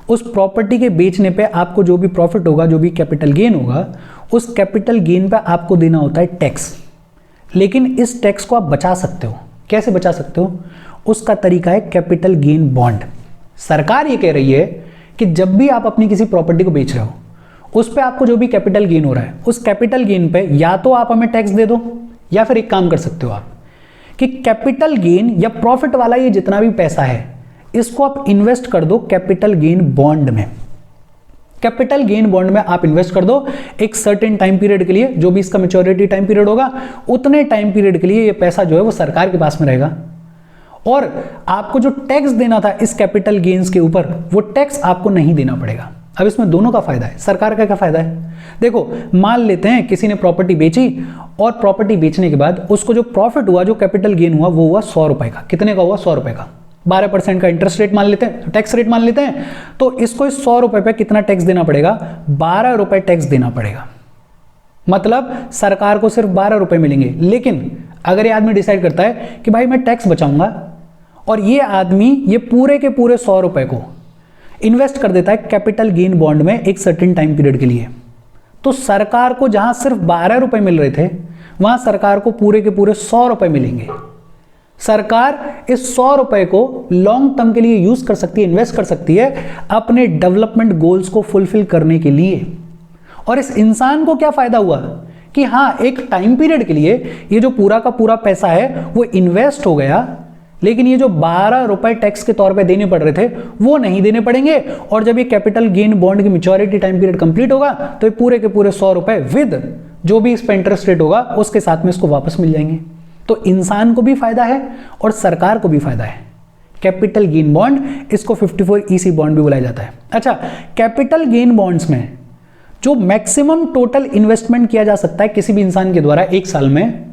उस प्रॉपर्टी के बेचने पे आपको जो भी प्रॉफिट होगा, जो भी कैपिटल गेन होगा, उस कैपिटल गेन पे आपको देना होता है टैक्स। लेकिन इस टैक्स को आप बचा सकते हो। कैसे बचा सकते हो? उसका तरीका है कैपिटल गेन बॉन्ड। सरकार ये कह रही है कि जब भी आप अपनी किसी प्रॉपर्टी को बेच रहे हो, उस पे आपको जो भी कैपिटल गेन हो रहा है, उस कैपिटल गेन पे या तो आप हमें टैक्स दे दो, या फिर एक काम कर सकते हो आप कि कैपिटल गेन या प्रॉफिट वाला ये जितना भी पैसा है, इसको आप इन्वेस्ट कर दो कैपिटल गेन बॉन्ड में। कैपिटल गेन बॉन्ड में आप इन्वेस्ट कर दो एक सर्टेन टाइम पीरियड के लिए, जो भी इसका मैच्योरिटी टाइम पीरियड होगा, उतने टाइम पीरियड के लिए ये पैसा जो है वो सरकार के पास में रहेगा, और आपको जो टैक्स देना था इस कैपिटल गेन्स के ऊपर, वो टैक्स आपको नहीं देना पड़ेगा। अब इसमें दोनों का फायदा है। सरकार का क्या फायदा है? देखो, मान लेते हैं किसी ने प्रॉपर्टी बेची, और प्रॉपर्टी बेचने के बाद उसको जो प्रॉफिट हुआ, जो कैपिटल गेन हुआ, वो हुआ 100 रुपए का। कितने का हुआ? 100 रुपए का। 12% का इंटरेस्ट रेट मान लेते हैं, टैक्स रेट मान लेते हैं, तो इसको इस 100 रुपए पे कितना टैक्स देना पड़ेगा? 12 रुपए टैक्स देना पड़ेगा। मतलब सरकार को सिर्फ 12 रुपए मिलेंगे। लेकिन अगर ये आदमी डिसाइड करता है कि भाई मैं टैक्स बचाऊंगा, और ये आदमी ये पूरे के पूरे 100 रुपए को इन्वेस्ट कर देता है कैपिटल गेन बॉन्ड में एक सर्टेन टाइम पीरियड के लिए, तो सरकार को जहां सिर्फ 12 रुपए मिल रहे थे, वहां सरकार को पूरे के पूरे 100 रुपए मिलेंगे। सरकार इस 100 रुपए को लॉन्ग टर्म के लिए यूज कर सकती है, इन्वेस्ट कर सकती है अपने डेवलपमेंट गोल्स को फुलफिल करने के लिए। और इस इंसान को क्या फायदा हुआ कि हाँ, एक टाइम पीरियड के लिए ये जो पूरा का पूरा पैसा है वो इन्वेस्ट हो गया, लेकिन ये जो 12 रुपए टैक्स के तौर पे देने पड़ रहे थे वो नहीं देने पड़ेंगे। और जब ये कैपिटल गेन बॉन्ड की मैच्योरिटी टाइम पीरियड कंप्लीट होगा, तो ये पूरे के पूरे 100 रुपए विद जो भी इस पे इंटरेस्ट रेट होगा उसके साथ में इसको वापस मिल जाएंगे। तो इंसान को भी फायदा है और सरकार को भी फायदा है। कैपिटल गेन बॉन्ड, इसको 54 EC बॉन्ड भी बुलाया जाता है। अच्छा, कैपिटल गेन बॉन्ड्स में जो मैक्सिमम टोटल इन्वेस्टमेंट किया जा सकता है किसी भी इंसान के द्वारा एक साल में,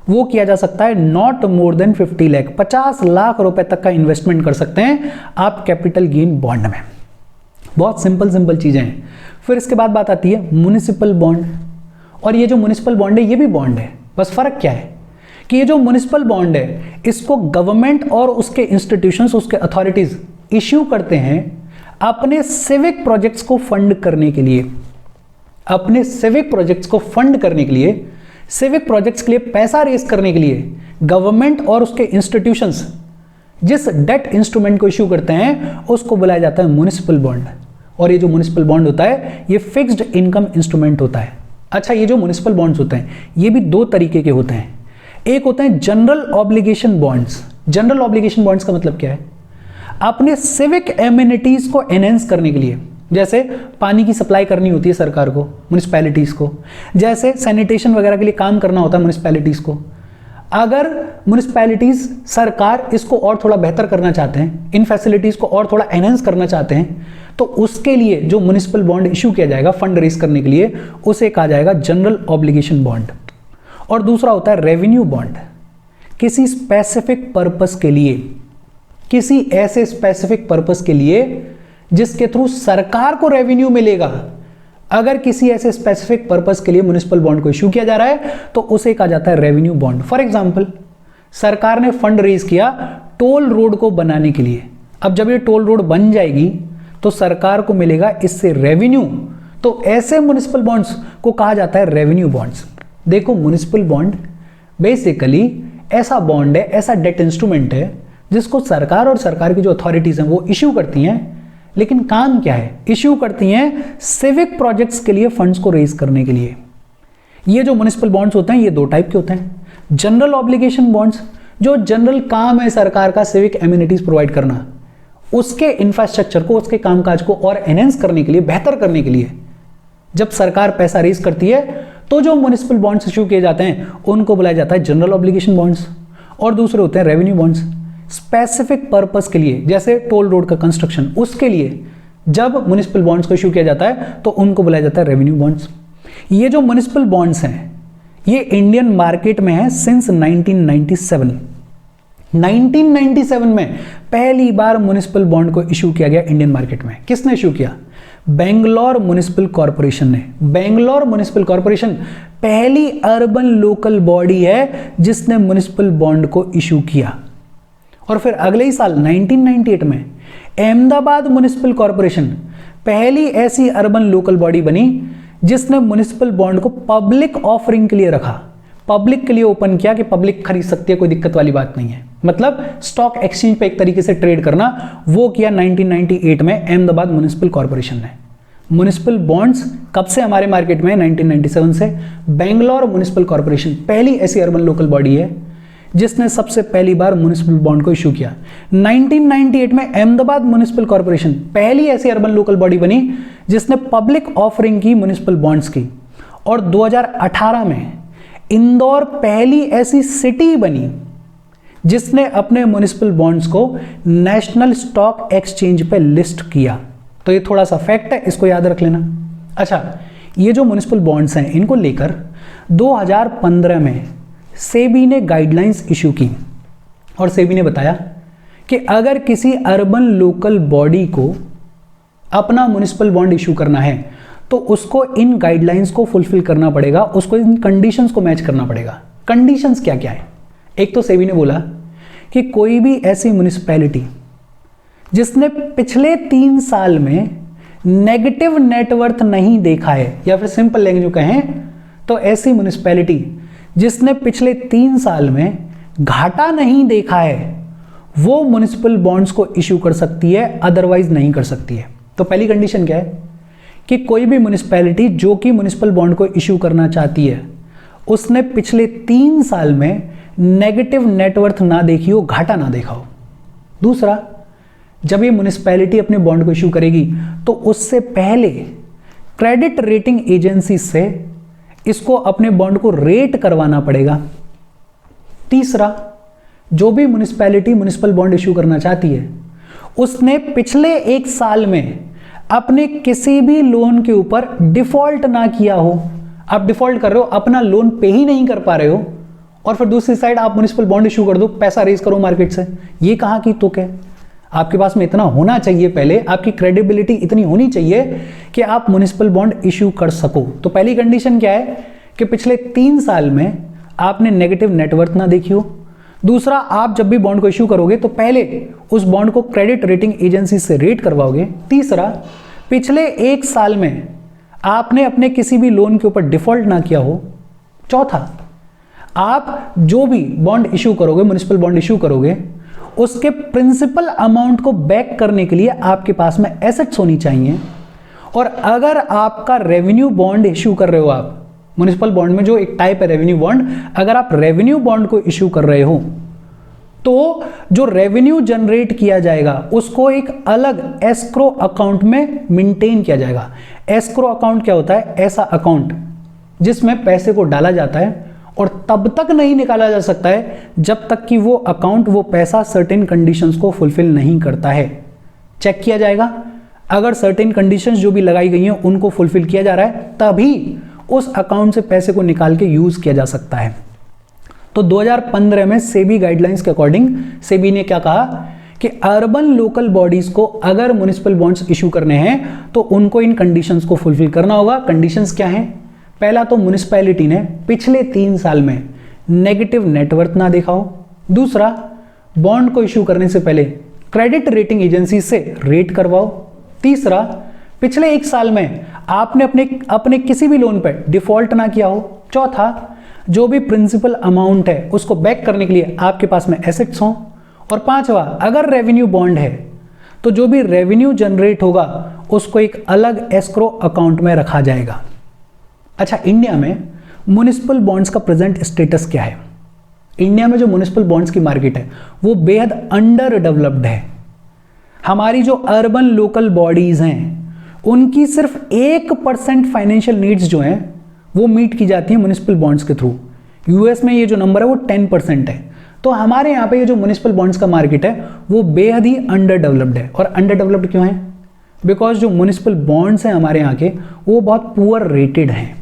वो किया जा सकता है not more than 50 lakh, 50 lakh रुपए तक का इन्वेस्टमेंट कर सकते हैं आप कैपिटल गेन बॉन्ड में। बहुत सिंपल चीजें हैं। फिर इसके बाद बात आती है म्युनिसिपल बॉन्ड। और ये जो म्युनिसिपल बॉन्ड है, ये भी बॉन्ड है, बस फर्क क्या है कि ये जो म्युनिसिपल बॉन्ड है, इसको गवर्नमेंट और उसके इंस्टीट्यूशंस, उसके अथॉरिटीज इश्यू करते हैं अपने सिविक प्रोजेक्ट्स को फंड करने के लिए। अपने सिविक प्रोजेक्ट्स को फंड करने के लिए, सिविक प्रोजेक्ट्स के लिए पैसा रेज करने के लिए गवर्नमेंट और उसके इंस्टीट्यूशंस जिस डेट इंस्ट्रूमेंट को इश्यू करते हैं उसको बुलाया जाता है म्युनिसिपल बॉन्ड। और ये जो म्युनिसिपल बॉन्ड होता है, ये फिक्स्ड इनकम इंस्ट्रूमेंट होता है। अच्छा, ये जो म्युनिसिपल बॉन्ड्स होते हैं, ये भी दो तरीके के होते हैं। एक होते हैं general obligation bonds. General obligation bonds का मतलब क्या है? अपने सिविक एमिनिटीज को एनहेंस करने के लिए, जैसे पानी की सप्लाई करनी होती है सरकार को, म्युनिसिपैलिटीज को, जैसे सैनिटेशन वगैरह के लिए काम करना होता है म्युनिसिपैलिटीज को। अगर म्युनिसिपैलिटीज, सरकार इसको और थोड़ा बेहतर करना चाहते हैं, इन फैसिलिटीज को और थोड़ा एनहेंस करना चाहते हैं, तो उसके लिए जो म्युनिसिपल बॉन्ड इश्यू किया जाएगा फंड रेज करने के लिए, उसे कहा जाएगा जनरल ऑब्लिगेशन बॉन्ड। और दूसरा होता है रेवेन्यू बॉन्ड। किसी स्पेसिफिक पर्पस के लिए, किसी ऐसे स्पेसिफिक पर्पस के लिए जिसके थ्रू सरकार को रेवेन्यू मिलेगा, अगर किसी ऐसे स्पेसिफिक पर्पस के लिए म्युनिसिपल बॉन्ड को इश्यू किया जा रहा है तो उसे कहा जाता है रेवेन्यू बॉन्ड। फॉर एग्जांपल, सरकार ने फंड रेज किया टोल रोड को बनाने के लिए। अब जब ये टोल रोड बन जाएगी तो सरकार को मिलेगा इससे रेवेन्यू, तो ऐसे म्युनिसिपल बॉन्ड्स को कहा जाता है रेवेन्यू बॉन्ड्स। देखो, म्युनिसिपल बॉन्ड बेसिकली ऐसा बॉन्ड है, ऐसा डेट इंस्ट्रूमेंट है जिसको सरकार और सरकार की जो अथॉरिटीज हैं वो इश्यू करती हैं, लेकिन काम क्या है, इश्यू करती हैं सिविक प्रोजेक्ट्स के लिए फंड्स को रेज करने के लिए। ये जो म्युनिसिपल बॉन्ड्स होते हैं ये दो टाइप के होते हैं, जनरल ऑब्लिगेशन बॉन्ड्स, जो जनरल काम है सरकार का सिविक एमिनिटीज प्रोवाइड करना, उसके इंफ्रास्ट्रक्चर को, उसके कामकाज को और एनहेंस करने के लिए, बेहतर करने के लिए जब सरकार पैसा रेज करती है तो जो म्युनिसिपल बॉन्ड्स इश्यू किए जाते हैं उनको बुलाया जाता है जनरल ऑब्लिगेशन बॉन्ड्स। और दूसरे होते हैं रेवेन्यू बॉन्ड्स, स्पेसिफिक पर्पस के लिए, जैसे टोल रोड का कंस्ट्रक्शन, उसके लिए जब म्युनिसिपल बॉन्ड्स को इश्यू किया जाता है तो उनको बुलाया जाता है रेवेन्यू बॉन्ड्स। ये जो म्युनिसिपल बॉन्ड्स हैं ये इंडियन मार्केट में है सिंस 1997। 1997 में पहली बार म्युनिसिपल बॉन्ड को इश्यू किया गया इंडियन मार्केट में। किसने इश्यू किया? बेंगलोर म्युनिसिपल कॉर्पोरेशन ने। बेंगलोर म्युनिसिपल कॉर्पोरेशन पहली अर्बन लोकल बॉडी है जिसने म्युनिसिपल बॉन्ड को इश्यू किया। और फिर अगले ही साल 1998 में अहमदाबाद म्युनिसिपल कॉर्पोरेशन पहली ऐसी अर्बन लोकल बॉडी बनी जिसने म्युनिसिपल बॉन्ड को पब्लिक ऑफरिंग के लिए रखा, पब्लिक के लिए ओपन किया कि पब्लिक खरीद सकती है, कोई दिक्कत वाली बात नहीं है। मतलब स्टॉक एक्सचेंज पे एक तरीके से ट्रेड करना, वो किया 1998 में अहमदाबाद म्युनिसिपल कॉर्पोरेशन ने। म्युनिसिपल बॉन्ड्स कब से हमारे मार्केट में? 1997 से। बेंगलोर म्युनिसिपल कॉर्पोरेशन पहली ऐसी अर्बन लोकल बॉडी है जिसने सबसे पहली बार म्युनिसिपल बॉन्ड को इश्यू किया। 1998 में अहमदाबाद म्युनिसिपल कॉर्पोरेशन पहली ऐसी अर्बन लोकल बॉडी बनी जिसने पब्लिक ऑफरिंग की म्युनिसिपल बॉन्ड्स की। और 2018 में इंदौर पहली ऐसी सिटी बनी जिसने अपने म्युनिसिपल बॉन्ड्स को नेशनल स्टॉक एक्सचेंज पे लिस्ट किया। तो ये थोड़ा सा फैक्ट है, इसको याद रख लेना। अच्छा, ये जो म्युनिसिपल बॉन्ड्स हैं इनको लेकर 2015 में सेबी ने गाइडलाइंस इशू की और सेबी ने बताया कि अगर किसी अर्बन लोकल बॉडी को अपना म्युनिसिपल बॉन्ड इशू करना है तो उसको इन गाइडलाइंस को फुलफिल करना पड़ेगा, उसको इन कंडीशंस को मैच करना पड़ेगा। कंडीशंस क्या क्या है? एक तो सेबी ने बोला कि कोई भी ऐसी म्युनिसिपैलिटी जिसने पिछले 3 साल में नेगेटिव नेटवर्थ नहीं देखा है, या फिर सिंपल लैंग्वेज में कहें तो ऐसी म्युनिसिपैलिटी जिसने पिछले 3 साल में घाटा नहीं देखा है, वो म्युनिसिपल बॉन्ड्स को इश्यू कर सकती है, अदरवाइज नहीं कर सकती है। तो पहली कंडीशन क्या है कि कोई भी म्युनिसिपैलिटी जो कि म्युनिसिपल बॉन्ड को इश्यू करना चाहती है उसने पिछले 3 साल में नेगेटिव नेटवर्थ ना देखी हो, घाटा ना देखा हो। दूसरा, जब ये म्युनिसिपैलिटी अपने बॉन्ड को इश्यू करेगी तो उससे पहले क्रेडिट रेटिंग एजेंसी से इसको अपने बॉन्ड को रेट करवाना पड़ेगा। तीसरा, जो भी म्युनिसिपैलिटी म्युनिसिपल बॉन्ड इश्यू करना चाहती है उसने पिछले 1 साल में अपने किसी भी लोन के ऊपर डिफॉल्ट ना किया हो। आप डिफॉल्ट कर रहे हो, अपना लोन पे ही नहीं कर पा रहे हो, और फिर दूसरी साइड आप म्युनिसिपल बॉन्ड इश्यू कर दो, पैसा रेज करो मार्केट से। ये कहां की तुक है? आपके पास में इतना होना चाहिए, पहले आपकी क्रेडिबिलिटी इतनी होनी चाहिए कि आप म्युनिसिपल बॉन्ड इश्यू कर सको। तो पहली कंडीशन क्या है कि पिछले 3 साल में आपने नेगेटिव नेटवर्थ ना देखी हो। दूसरा, आप जब भी बॉन्ड को इश्यू करोगे तो पहले उस बॉन्ड को क्रेडिट रेटिंग एजेंसी से रेट करवाओगे। तीसरा, पिछले 1 साल में आपने अपने किसी भी लोन के ऊपर डिफॉल्ट ना किया हो। चौथा, आप जो भी बॉन्ड इश्यू करोगे, म्युनिसिपल बॉन्ड इश्यू करोगे, उसके प्रिंसिपल अमाउंट को बैक करने के लिए आपके पास में एसेट्स होनी चाहिए। और अगर आपका रेवेन्यू बॉन्ड इश्यू कर रहे हो, आप म्युनिसिपल बॉन्ड में जो एक टाइप है रेवेन्यू बॉन्ड, अगर आप रेवेन्यू बॉन्ड को इश्यू कर रहे हो तो जो रेवेन्यू जनरेट किया जाएगा उसको एक अलग एस्क्रो अकाउंट में मेंटेन किया जाएगा। एस्क्रो अकाउंट क्या होता है? ऐसा अकाउंट जिसमें पैसे को डाला जाता है और तब तक नहीं निकाला जा सकता है जब तक कि वो अकाउंट, वो पैसा सर्टेन कंडीशंस को फुलफिल नहीं करता है। चेक किया जाएगा, अगर सर्टेन कंडीशंस जो भी लगाई गई हैं उनको फुलफिल किया जा रहा है तभी उस अकाउंट से पैसे को निकाल के यूज किया जा सकता है। तो 2015 में सेबी गाइडलाइंस के अकॉर्डिंग सेबी ने क्या कहा कि अर्बन लोकल बॉडीज को अगर म्युनिसिपल बॉन्ड्स इश्यू करने हैं तो उनको इन कंडीशंस को फुलफिल करना होगा। कंडीशंस क्या हैं? पहला तो म्युनिसिपैलिटी ने पिछले 3 साल में नेगेटिव नेटवर्थ ना देखा हो। दूसरा, बॉन्ड को इश्यू करने से पहले क्रेडिट रेटिंग एजेंसी से रेट करवाओ। तीसरा, पिछले 1 साल में आपने अपने किसी भी लोन पर डिफॉल्ट ना किया हो। चौथा, जो भी प्रिंसिपल अमाउंट है उसको बैक करने के लिए आपके पास में एसेट्स हों। और पांचवा, अगर रेवेन्यू बॉन्ड है तो जो भी रेवेन्यू जनरेट होगा उसको एक अलग एस्क्रो अकाउंट में रखा जाएगा। अच्छा, इंडिया में म्युनिसिपल बॉन्ड्स का प्रेजेंट स्टेटस क्या है? इंडिया में जो म्युनिसिपल बॉन्ड्स की मार्केट है वो बेहद अंडर डेवलप्ड है। हमारी जो अर्बन लोकल बॉडीज हैं उनकी सिर्फ 1% फाइनेंशियल नीड्स जो हैं वो मीट की जाती है म्युनिसिपल बॉन्ड्स के थ्रू। यूएस में ये जो नंबर है वो 10% है। तो हमारे यहाँ पे ये जो म्युनिसिपल बॉन्ड्स का मार्केट है वो बेहद ही अंडर डेवलप्ड है। और अंडर डेवलप्ड क्यों है? बिकॉज जो म्युनिसिपल बॉन्ड्स हैं हमारे यहाँ के वो बहुत पुअर रेटेड हैं,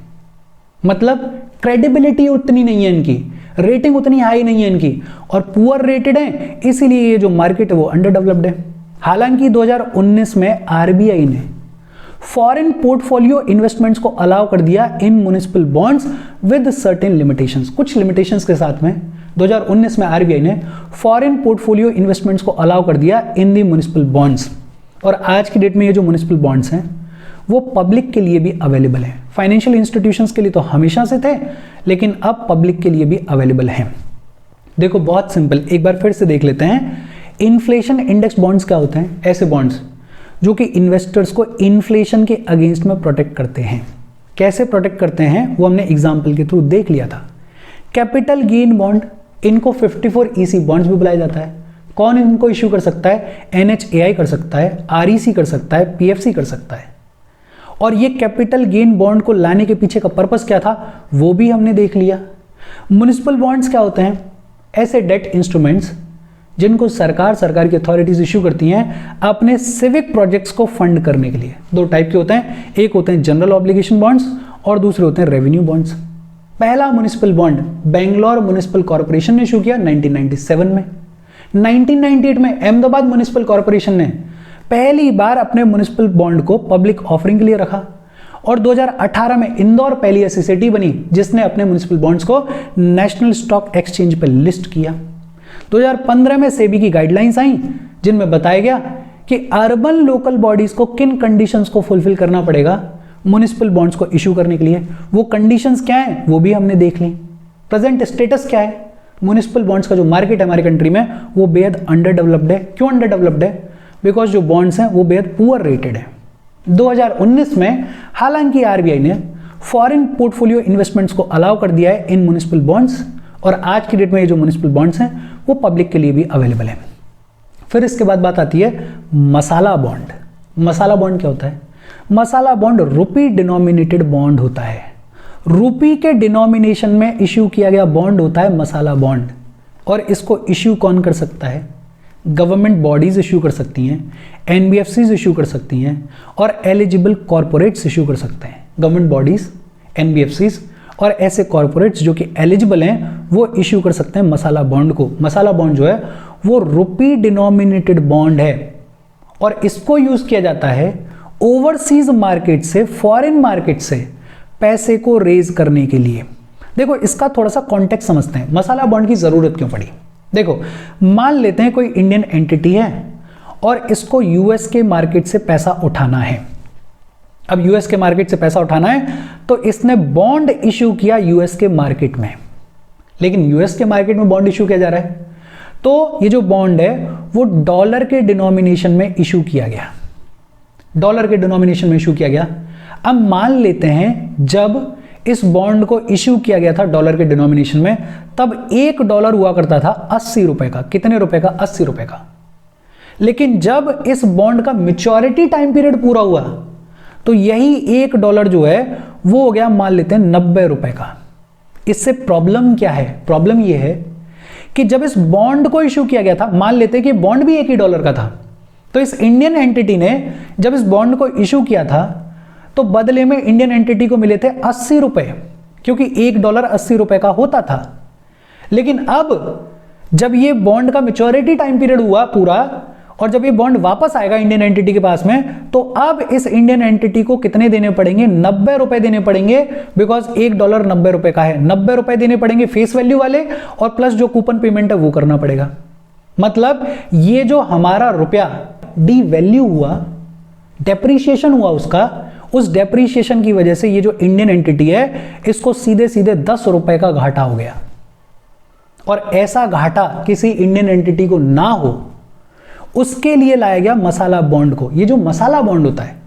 मतलब क्रेडिबिलिटी उतनी नहीं है इनकी, रेटिंग उतनी हाई नहीं है इनकी, और पुअर रेटेड है, इसीलिए ये जो मार्केट है वो अंडर डेवलप्ड है। हालांकि 2019 में आरबीआई ने फॉरेन पोर्टफोलियो इन्वेस्टमेंट्स को अलाउ कर दिया in municipal bonds with certain limitations. कुछ लिमिटेशंस के साथ में 2019 में आरबीआई ने फॉरेन पोर्टफोलियो इन्वेस्टमेंट्स को अलाउ कर दिया इन दी म्युनिसिपल बॉन्ड्स। और आज की डेट में ये जो म्युनिसिपल बॉन्ड्स हैं वो पब्लिक के लिए भी अवेलेबल हैं। फाइनेंशियल इंस्टीट्यूशंस के लिए तो हमेशा से थे, लेकिन अब पब्लिक के लिए भी अवेलेबल हैं। देखो बहुत सिंपल, एक बार फिर से देख लेते हैं। इन्फ्लेशन इंडेक्स बॉन्ड्स क्या होते हैं? ऐसे बॉन्ड्स जो कि इन्वेस्टर्स को इन्फ्लेशन के अगेंस्ट में प्रोटेक्ट करते हैं। कैसे प्रोटेक्ट करते हैं वो हमने एग्जाम्पल के थ्रू देख लिया था। कैपिटल गेन बॉन्ड, इनको 54 EC बॉन्ड्स भी बुलाया जाता है। कौन इनको इश्यू कर सकता है? NHAI कर सकता है, REC कर सकता है, PFC कर सकता है। और ये कैपिटल गेन बॉन्ड को लाने के पीछे का पर्पस क्या था वो भी हमने देख लिया। म्युनिसिपल बॉन्ड्स क्या होते हैं? ऐसे डेट इंस्ट्रूमेंट्स जिनको सरकार की अथॉरिटीज इश्यू करती हैं अपने सिविक प्रोजेक्ट्स को फंड करने के लिए। दो टाइप के होते हैं, एक होते हैं जनरल ऑब्लिगेशन बॉन्ड्स और दूसरे होते हैं रेवेन्यू बॉन्ड्स। पहला municipal bond Bangalore municipal corporation ने इशू किया 1997 में। 1998 में अहमदाबाद म्युनिसिपल कॉर्पोरेशन ने पहली बार अपने म्युनिसिपल बॉन्ड को पब्लिक ऑफरिंग के लिए रखा। और 2018 में इंदौर पहली ऐसी सिटी बनी जिसने अपने म्युनिसिपल बॉन्ड्स को नेशनल स्टॉक एक्सचेंज पर लिस्ट किया। 2015 में सेबी की गाइडलाइंस आई जिनमें बताया गया कि अर्बन लोकल बॉडीज को किन कंडीशंस को फुलफिल करना पड़ेगा म्युनिसिपल बॉन्ड्स को इशू करने के लिए। वो कंडीशंस क्या है वो भी हमने देख ली। प्रेजेंट स्टेटस क्या है? म्युनिसिपल बॉन्ड्स का जो मार्केट है हमारी कंट्री में वो बेहद अंडर डेवलप्ड है। क्यों अंडर डेवलप्ड है? बिकॉज जो बॉन्ड्स हैं वो बेहद पुअर रेटेड है। 2019 में हालांकि आरबीआई ने फॉरेन पोर्टफोलियो इन्वेस्टमेंट्स को अलाउ कर दिया है इन म्युनिसिपल बॉन्ड्स, और आज की डेट में ये जो म्युनिसिपल बॉन्ड्स हैं वो पब्लिक के लिए भी अवेलेबल है। फिर इसके बाद बात आती है मसाला बॉन्ड। मसाला बॉन्ड क्या होता है? मसाला बॉन्ड रुपी डिनोमिनेटेड बॉन्ड होता है। रुपी के डिनोमिनेशन में इश्यू किया गया बॉन्ड होता है मसाला बॉन्ड। और इसको इश्यू कौन कर सकता है? गवर्नमेंट बॉडीज इश्यू कर सकती हैं, एनबीएफसीज इश्यू कर सकती हैं, और एलिजिबल कॉरपोरेट्स इश्यू कर सकते हैं। गवर्नमेंट बॉडीज, एनबीएफसीज और ऐसे कॉरपोरेट्स जो कि एलिजिबल हैं वो इश्यू कर सकते हैं मसाला बॉन्ड को। मसाला बॉन्ड जो है वो रुपी डिनोमिनेटेड बॉन्ड है और इसको यूज किया जाता है ओवरसीज मार्केट से, फॉरेन मार्केट से पैसे को रेज करने के लिए। देखो इसका थोड़ा सा कॉन्टेक्स्ट समझते हैं, मसाला बॉन्ड की जरूरत क्यों पड़ी। देखो मान लेते हैं कोई इंडियन एंटिटी है और इसको यूएस के मार्केट से पैसा उठाना है। अब यूएस के मार्केट से पैसा उठाना है तो इसने बॉन्ड इश्यू किया यूएस के मार्केट में, लेकिन यूएस के मार्केट में बॉन्ड इश्यू किया जा रहा है तो ये जो बॉन्ड है वो डॉलर के डिनोमिनेशन में इश्यू किया गया, डॉलर के डिनोमिनेशन में इश्यू किया गया। अब मान लेते हैं जब इस बॉन्ड को इश्यू किया गया था डॉलर के डिनोमिनेशन में, तब $1 हुआ करता था 80 रुपए का। कितने रुपए का? 80 रुपए का। लेकिन जब इस बॉन्ड का मैच्योरिटी टाइम पीरियड पूरा हुआ तो यही $1 जो है वो हो गया मान लेते हैं 90 रुपए का। इससे प्रॉब्लम क्या है? प्रॉब्लम यह है कि जब इस बॉन्ड को इश्यू किया गया था, मान लेते हैं कि बॉन्ड भी $1 का था, तो इस इंडियन एंटिटी ने जब इस बॉन्ड को इश्यू किया था तो बदले में इंडियन एंटिटी को मिले थे 80 रुपए, क्योंकि $1 80 रुपए का होता था। लेकिन अब जब ये बॉन्ड का मैच्योरिटी टाइम पीरियड हुआ पूरा और जब ये बॉन्ड वापस आएगा इंडियन एंटिटी के पास में, तो अब इस इंडियन एंटिटी को कितने देने पड़ेंगे? 90 रुपए देने पड़ेंगे, बिकॉज $1 90 रुपए का है। 90 रुपए देने पड़ेंगे फेस वैल्यू वाले और प्लस जो कूपन पेमेंट है वो करना पड़ेगा। मतलब ये जो हमारा रुपया डी वैल्यू हुआ, डेप्रीशिएशन हुआ उसका, उस डेप्रीशिएशन की वजह से ये जो इंडियन एंटिटी है इसको सीधे सीधे 10 रुपए का घाटा हो गया। और ऐसा घाटा किसी इंडियन एंटिटी को ना हो उसके लिए लाया गया मसाला बॉन्ड को। ये जो मसाला बॉन्ड होता है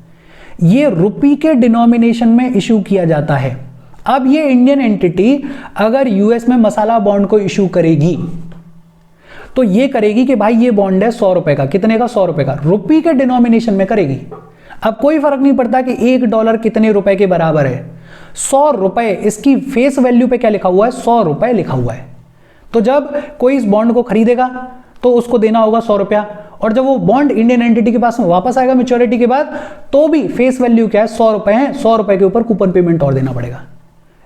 ये रुपी के डिनोमिनेशन में इशू किया जाता है। अब ये इंडियन एंटिटी अगर यूएस में मसाला बॉन्ड को इशू करेगी तो ये करेगी कि भाई ये बॉन्ड है 100 रुपए का। कितने का? 100 रुपए का। रुपी के डिनोमिनेशन में करेगी। अब कोई फर्क नहीं पड़ता कि $1 कितने रुपए के बराबर है। 100 रुपए, इसकी फेस वैल्यू पे क्या लिखा हुआ है? 100 रुपए लिखा हुआ है। तो जब कोई इस बॉन्ड को खरीदेगा तो उसको देना होगा 100 रुपया, और जब वो बॉन्ड इंडियन एंटिटी के पास में वापस आएगा मैच्योरिटी के बाद तो भी फेस वैल्यू क्या है? 100 रुपए है। 100 रुपए के ऊपर कूपन पेमेंट और देना पड़ेगा।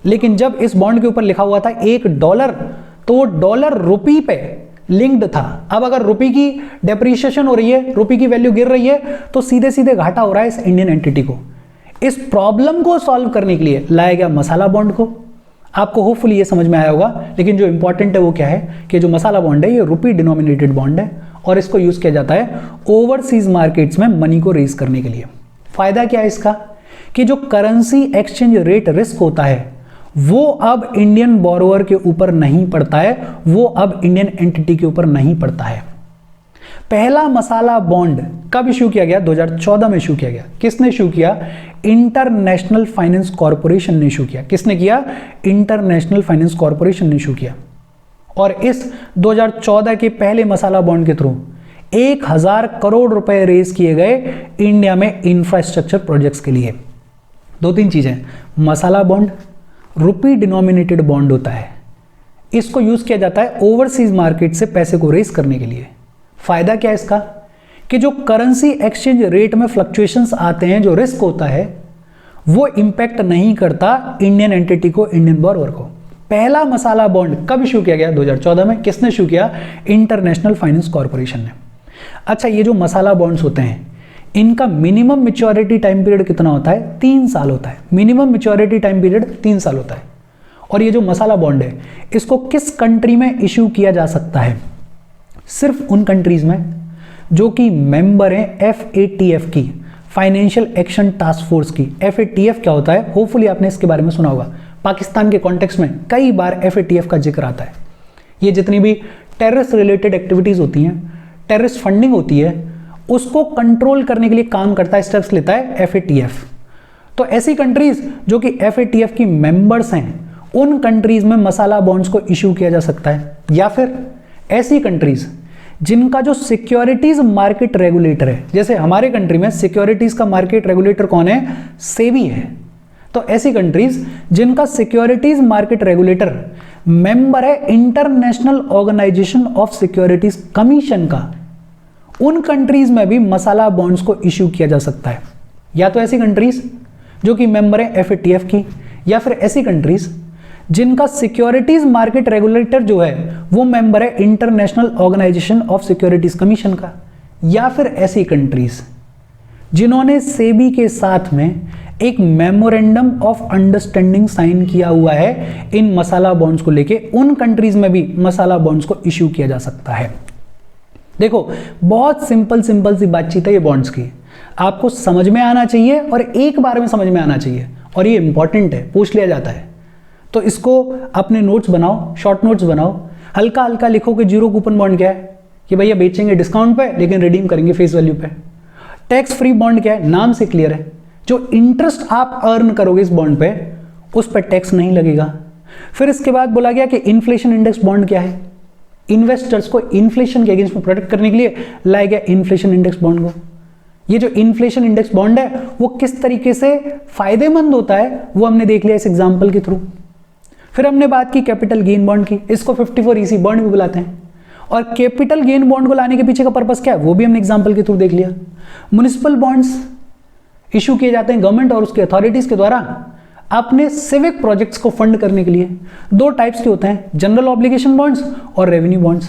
लेकिन जब इस बॉन्ड के ऊपर लिखा हुआ था $1 तो वो डॉलर रुपी पे लिंक्ड था। अब अगर रुपी की डेप्रिसिएशन हो रही है, रुपी की वैल्यू गिर रही है, तो सीधे सीधे घाटा हो रहा है इस इंडियन एंटिटी को। इस प्रॉब्लम को सॉल्व करने के लिए लाया गया मसाला बॉन्ड को। आपको होपफुली ये समझ में आया होगा। लेकिन जो इंपॉर्टेंट है वो क्या है कि जो मसाला बॉन्ड है ये रुपी डिनोमिनेटेड बॉन्ड है और इसको यूज किया जाता है ओवरसीज मार्केट्स में मनी को रेज करने के लिए। फायदा क्या है इसका कि जो करेंसी एक्सचेंज रेट रिस्क होता है वो अब इंडियन बोरोअर के ऊपर नहीं पड़ता है, वो अब इंडियन एंटिटी के ऊपर नहीं पड़ता है। पहला मसाला बॉन्ड कब इशू किया गया? 2014 में इशू किया गया। किसने इशू किया? इंटरनेशनल फाइनेंस कॉर्पोरेशन ने इशू किया। किसने किया? इंटरनेशनल फाइनेंस कॉर्पोरेशन ने इशू किया। और इस 2014 के पहले मसाला बॉन्ड के थ्रू 1000 करोड़ रुपए रेज किए गए इंडिया में इंफ्रास्ट्रक्चर प्रोजेक्ट्स के लिए। 2-3 चीजें, मसाला बॉन्ड रुपी डिनोमिनेटेड बॉन्ड होता है, इसको यूज किया जाता है ओवरसीज मार्केट से पैसे को रेज करने के लिए। फायदा क्या है इसका कि जो करेंसी एक्सचेंज रेट में फ्लक्चुएशंस आते हैं, जो रिस्क होता है, वो इंपैक्ट नहीं करता इंडियन एंटिटी को, इंडियन बोरोअर को। पहला मसाला बॉन्ड कब इशू किया गया? 2014 में। किसने इशू किया? इंटरनेशनल फाइनेंस कॉर्पोरेशन ने। अच्छा, ये जो मसाला बॉन्ड्स होते हैं इनका मिनिमम मैच्योरिटी टाइम पीरियड कितना होता है? 3 साल होता है। मिनिमम मैच्योरिटी टाइम पीरियड 3 साल होता है। और ये जो मसाला बॉन्ड है इसको किस कंट्री में इशू किया जा सकता है? सिर्फ उन कंट्रीज में जो कि मेंबर हैं FATF की, फाइनेंशियल एक्शन टास्क फोर्स की। FATF क्या होता है? होपफुली आपने इसके बारे में सुना होगा। पाकिस्तान के कॉन्टेक्स्ट में कई बार FATF का जिक्र आता है। ये जितनी भी टेररिस्ट रिलेटेड एक्टिविटीज होती हैं, टेररिस्ट फंडिंग होती है, उसको कंट्रोल करने के लिए काम करता है, स्टेप्स लेता है FATF। तो ऐसी कंट्रीज जो कि FATF की मेंबर्स हैं उन कंट्रीज में मसाला बॉन्ड्स को इशू किया जा सकता है। या फिर ऐसी कंट्रीज जिनका जो सिक्योरिटीज मार्केट रेगुलेटर है, जैसे हमारे कंट्री में सिक्योरिटीज का मार्केट रेगुलेटर कौन है? सेबी है। तो ऐसी कंट्रीज जिनका सिक्योरिटीज मार्केट रेगुलेटर मेंबर है international organization of securities commission का, उन कंट्रीज में भी मसाला बॉन्ड्स को इश्यू किया जा सकता है। या तो ऐसी कंट्रीज जो कि मेंबर है FATF की, या फिर ऐसी कंट्रीज जिनका सिक्योरिटीज मार्केट रेगुलेटर जो है वो मेंबर है international organization of securities commission का, या फिर ऐसी कंट्रीज जिन्होंने सेबी के साथ में एक मेमोरेंडम ऑफ अंडरस्टैंडिंग साइन किया हुआ है इन मसाला बॉन्ड्स को लेके। उन कंट्रीज में भी मसाला बॉन्ड्स को इश्यू किया जा सकता है। देखो, बहुत सिंपल सी बातचीत है ये बॉन्ड्स की। आपको समझ में आना चाहिए और एक बार में समझ में आना चाहिए, और ये इंपॉर्टेंट है, पूछ लिया जाता है। तो इसको अपने नोट्स बनाओ, शॉर्ट नोट्स बनाओ, हल्का हल्का लिखो कि जीरो कूपन बॉन्ड क्या है, कि भैया बेचेंगे डिस्काउंट पे लेकिन रिडीम करेंगे फेस वैल्यू पे। टैक्स फ्री बॉन्ड क्या है? नाम से क्लियर है, जो इंटरेस्ट आप अर्न करोगे इस बॉन्ड पे उस पर टैक्स नहीं लगेगा। फिर इसके बाद बोला गया कि इन्फ्लेशन इंडेक्स बॉन्ड क्या है? इन्वेस्टर्स को इन्फ्लेशन के अगेंस्ट में प्रोटेक्ट करने के लिए लाया गया इन्फ्लेशन इंडेक्स बॉन्ड को। ये जो इन्फ्लेशन इंडेक्स बॉन्ड है वो किस तरीके से फायदेमंद होता है वो हमने देख लिया इस एग्जांपल के थ्रू। फिर हमने बात की कैपिटल गेन बॉन्ड की, इसको 54EC बॉन्ड भी बुलाते हैं। और कैपिटल गेन बॉन्ड को लाने के पीछे का पर्पस क्या है वो भी हमने एग्जांपल के थ्रू देख लिया। म्युनिसिपल बॉन्ड्स इशू किए जाते हैं गवर्नमेंट और उसके अथॉरिटीज के द्वारा अपने सिविक प्रोजेक्ट्स को फंड करने के लिए। 2 टाइप्स के होते हैं, जनरल ऑब्लिगेशन बॉन्ड्स और रेवेन्यू बॉन्ड्स।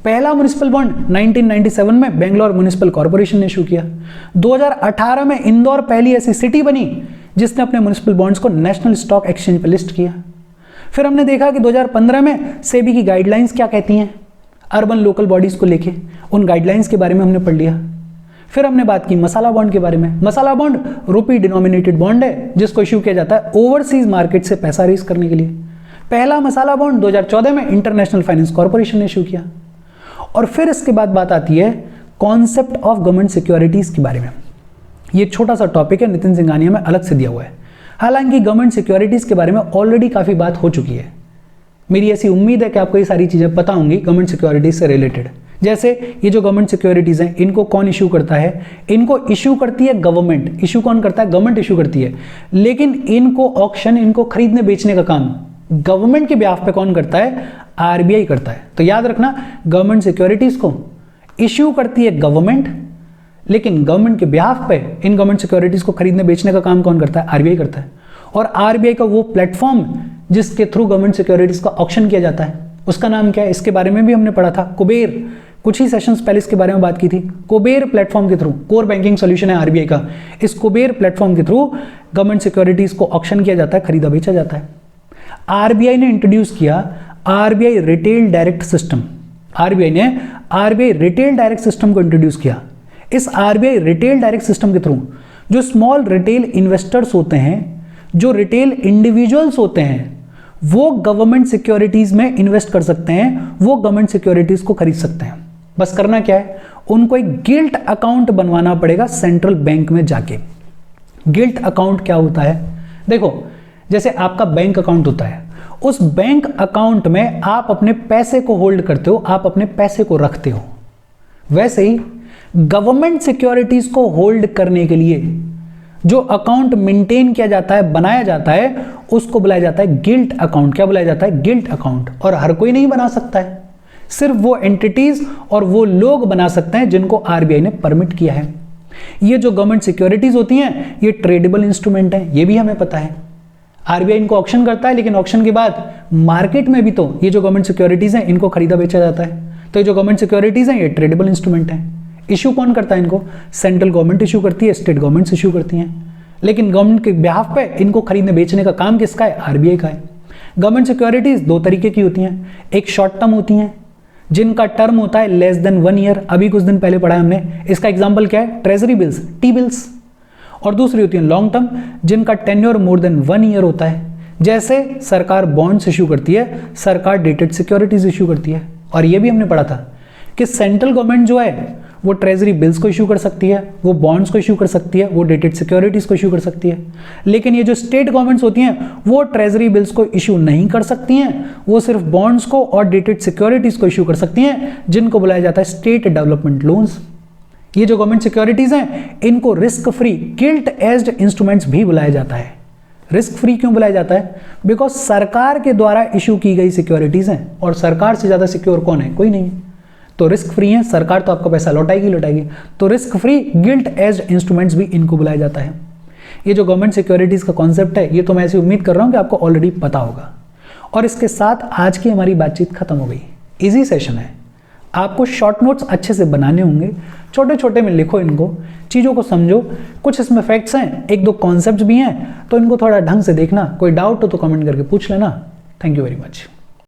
पहला म्युनिसिपल बॉन्ड 1997 में बेंगलोर म्युनिसिपल कॉर्पोरेशन ने इशू किया। 2018 में इंदौर पहली ऐसी सिटी बनी जिसने अपने म्युनिसिपल बॉन्ड्स को नेशनल स्टॉक एक्सचेंज पर लिस्ट किया। फिर हमने देखा कि 2015 में सेबी की गाइडलाइंस क्या कहती हैं अर्बन लोकल बॉडीज को लेके, उन गाइडलाइंस के बारे में हमने पढ़ लिया। फिर हमने बात की मसाला बॉन्ड के बारे में। मसाला बॉन्ड रुपी डिनोमिनेटेड बॉन्ड है जिसको इशू किया जाता है ओवरसीज मार्केट से पैसा रेज करने के लिए। पहला मसाला बॉन्ड 2014 में इंटरनेशनल फाइनेंस कॉर्पोरेशन ने इशू किया। और फिर इसके बाद बात आती है कॉन्सेप्ट ऑफ गवर्नमेंट सिक्योरिटीज के बारे में। ये छोटा सा टॉपिक है, नितिन सिंघानिया में अलग से दिया हुआ है। हालांकि गवर्नमेंट सिक्योरिटीज के बारे में ऑलरेडी काफी बात हो चुकी है। मेरी ऐसी उम्मीद है कि आपको ये सारी चीजें पता होंगी गवर्नमेंट सिक्योरिटीज से रिलेटेड। जैसे ये जो गवर्नमेंट सिक्योरिटीज हैं, इनको कौन इशू करता है? इनको इशू करती है गवर्नमेंट। इशू कौन करता है? गवर्नमेंट इशू करती है। लेकिन इनको ऑक्शन, इनको खरीदने बेचने का काम गवर्नमेंट के ब्याह पे कौन करता है? आरबीआई करता है। तो याद रखना, गवर्नमेंट सिक्योरिटीज को इशू करती है गवर्नमेंट, लेकिन गवर्नमेंट के ब्याह पे इन गवर्नमेंट सिक्योरिटीज को खरीदने बेचने का काम कौन करता है? आरबीआई करता है। और आरबीआई का वो प्लेटफॉर्म जिसके थ्रू गवर्नमेंट सिक्योरिटीज का ऑक्शन किया जाता है, उसका नाम क्या है? इसके बारे में भी हमने पढ़ा था, कुबेर। कुछ ही सेशंस पहले इसके बारे में बात की थी। कुबेर प्लेटफॉर्म के थ्रू, कोर बैंकिंग सॉल्यूशन है आरबीआई का, इस कुबेर प्लेटफॉर्म के थ्रू गवर्नमेंट सिक्योरिटीज को ऑक्शन किया जाता है, खरीदा बेचा जाता है। आरबीआई ने इंट्रोड्यूस किया RBI retail direct system. RBI ने आरबीआई रिटेल डायरेक्ट सिस्टम को इंट्रोड्यूस किया। इस आरबीआई रिटेल डायरेक्ट सिस्टम के थ्रू जो स्मॉल रिटेल इन्वेस्टर्स होते हैं, जो रिटेल इंडिविजुअल्स होते हैं, वो गवर्नमेंट सिक्योरिटीज में इन्वेस्ट कर सकते हैं, वो गवर्नमेंट सिक्योरिटीज को खरीद सकते हैं। बस करना क्या है? उनको एक गिल्ट अकाउंट बनवाना पड़ेगा सेंट्रल बैंक में जाके। गिल्ट अकाउंट क्या होता है? देखो, जैसे आपका बैंक अकाउंट होता है, उस बैंक अकाउंट में आप अपने पैसे को होल्ड करते हो, आप अपने पैसे को रखते हो। वैसे ही गवर्नमेंट सिक्योरिटीज को होल्ड करने के लिए जो अकाउंट मेंटेन किया जाता है, बनाया जाता है, उसको बुलाया जाता है गिल्ट अकाउंट। क्या बुलाया जाता है? Gilt account. और हर कोई नहीं बना सकता है, सिर्फ वो एंटिटीज और वो लोग बना सकते हैं जिनको आरबीआई ने परमिट किया है। ये जो गवर्नमेंट सिक्योरिटीज होती हैं, ये ट्रेडेबल इंस्ट्रूमेंट है, ये भी हमें पता है। आरबीआई इनको ऑक्शन करता है, लेकिन ऑक्शन के बाद मार्केट में भी तो ये जो गवर्नमेंट सिक्योरिटीज हैं, इनको खरीदा बेचा जाता है। तो ये जो गवर्नमेंट सिक्योरिटीज हैं, ये ट्रेडेबल इंस्ट्रूमेंट है। इशू कौन करता है इनको? सेंट्रल गवर्नमेंट इशू करती है, स्टेट गवर्नमेंट्स इशू करती हैं। लेकिन गवर्नमेंट के बिहाफ पे इनको खरीदने बेचने का काम किसका है? आरबीआई का है। गवर्नमेंट सिक्योरिटीज दो तरीके की होती हैं। एक शॉर्ट टर्म होती हैं, जिनका टर्म होता है लेस देन 1 ईयर। अभी कुछ दिन पहले पढ़ा है हमने, इसका एग्जाम्पल क्या है? Treasury bills, T bills. और दूसरी होती है लॉन्ग टर्म, जिनका टेन्योर मोर देन 1 ईयर होता है। जैसे सरकार बॉन्ड्स इशू करती है, सरकार डेटेड सिक्योरिटीज इशू करती है। और ये भी हमने पढ़ा था कि सेंट्रल गवर्नमेंट जो है वो ट्रेजरी बिल्स को इशू कर सकती है, वो बॉन्ड्स को इशू कर सकती है, वो डेटेड सिक्योरिटीज को इशू कर सकती है। लेकिन ये जो स्टेट गवर्नमेंट्स होती हैं, वो ट्रेजरी बिल्स को इशू नहीं कर सकती हैं, वो सिर्फ बॉन्ड्स को और डेटेड सिक्योरिटीज को इशू कर सकती हैं, जिनको बुलाया जाता है स्टेट डेवलपमेंट लोन्स। ये जो गवर्नमेंट सिक्योरिटीज हैं, इनको risk free guilt aged instruments भी बुलाया जाता है। रिस्क फ्री क्यों बुलाया जाता है? बिकॉज सरकार के द्वारा इशू की गई सिक्योरिटीज हैं, और सरकार से ज्यादा सिक्योर कौन है? कोई नहीं। तो रिस्क फ्री है, सरकार तो आपका पैसा लौटाएगी। तो risk free guilt aged instruments भी इनको बुलाया जाता है। ये जो गवर्नमेंट सिक्योरिटीज का कॉन्सेप्ट है, ये तो मैं ऐसी उम्मीद कर रहा हूं कि आपको ऑलरेडी पता होगा। और इसके साथ आज की हमारी बातचीत खत्म हो गई। इजी सेशन है, आपको शॉर्ट नोट्स अच्छे से बनाने होंगे, छोटे छोटे में लिखो इनको, चीज़ों को समझो। कुछ इसमें फैक्ट्स हैं, 1-2 कॉन्सेप्ट्स भी हैं, तो इनको थोड़ा ढंग से देखना। कोई डाउट हो तो कमेंट करके पूछ लेना। Thank you very much.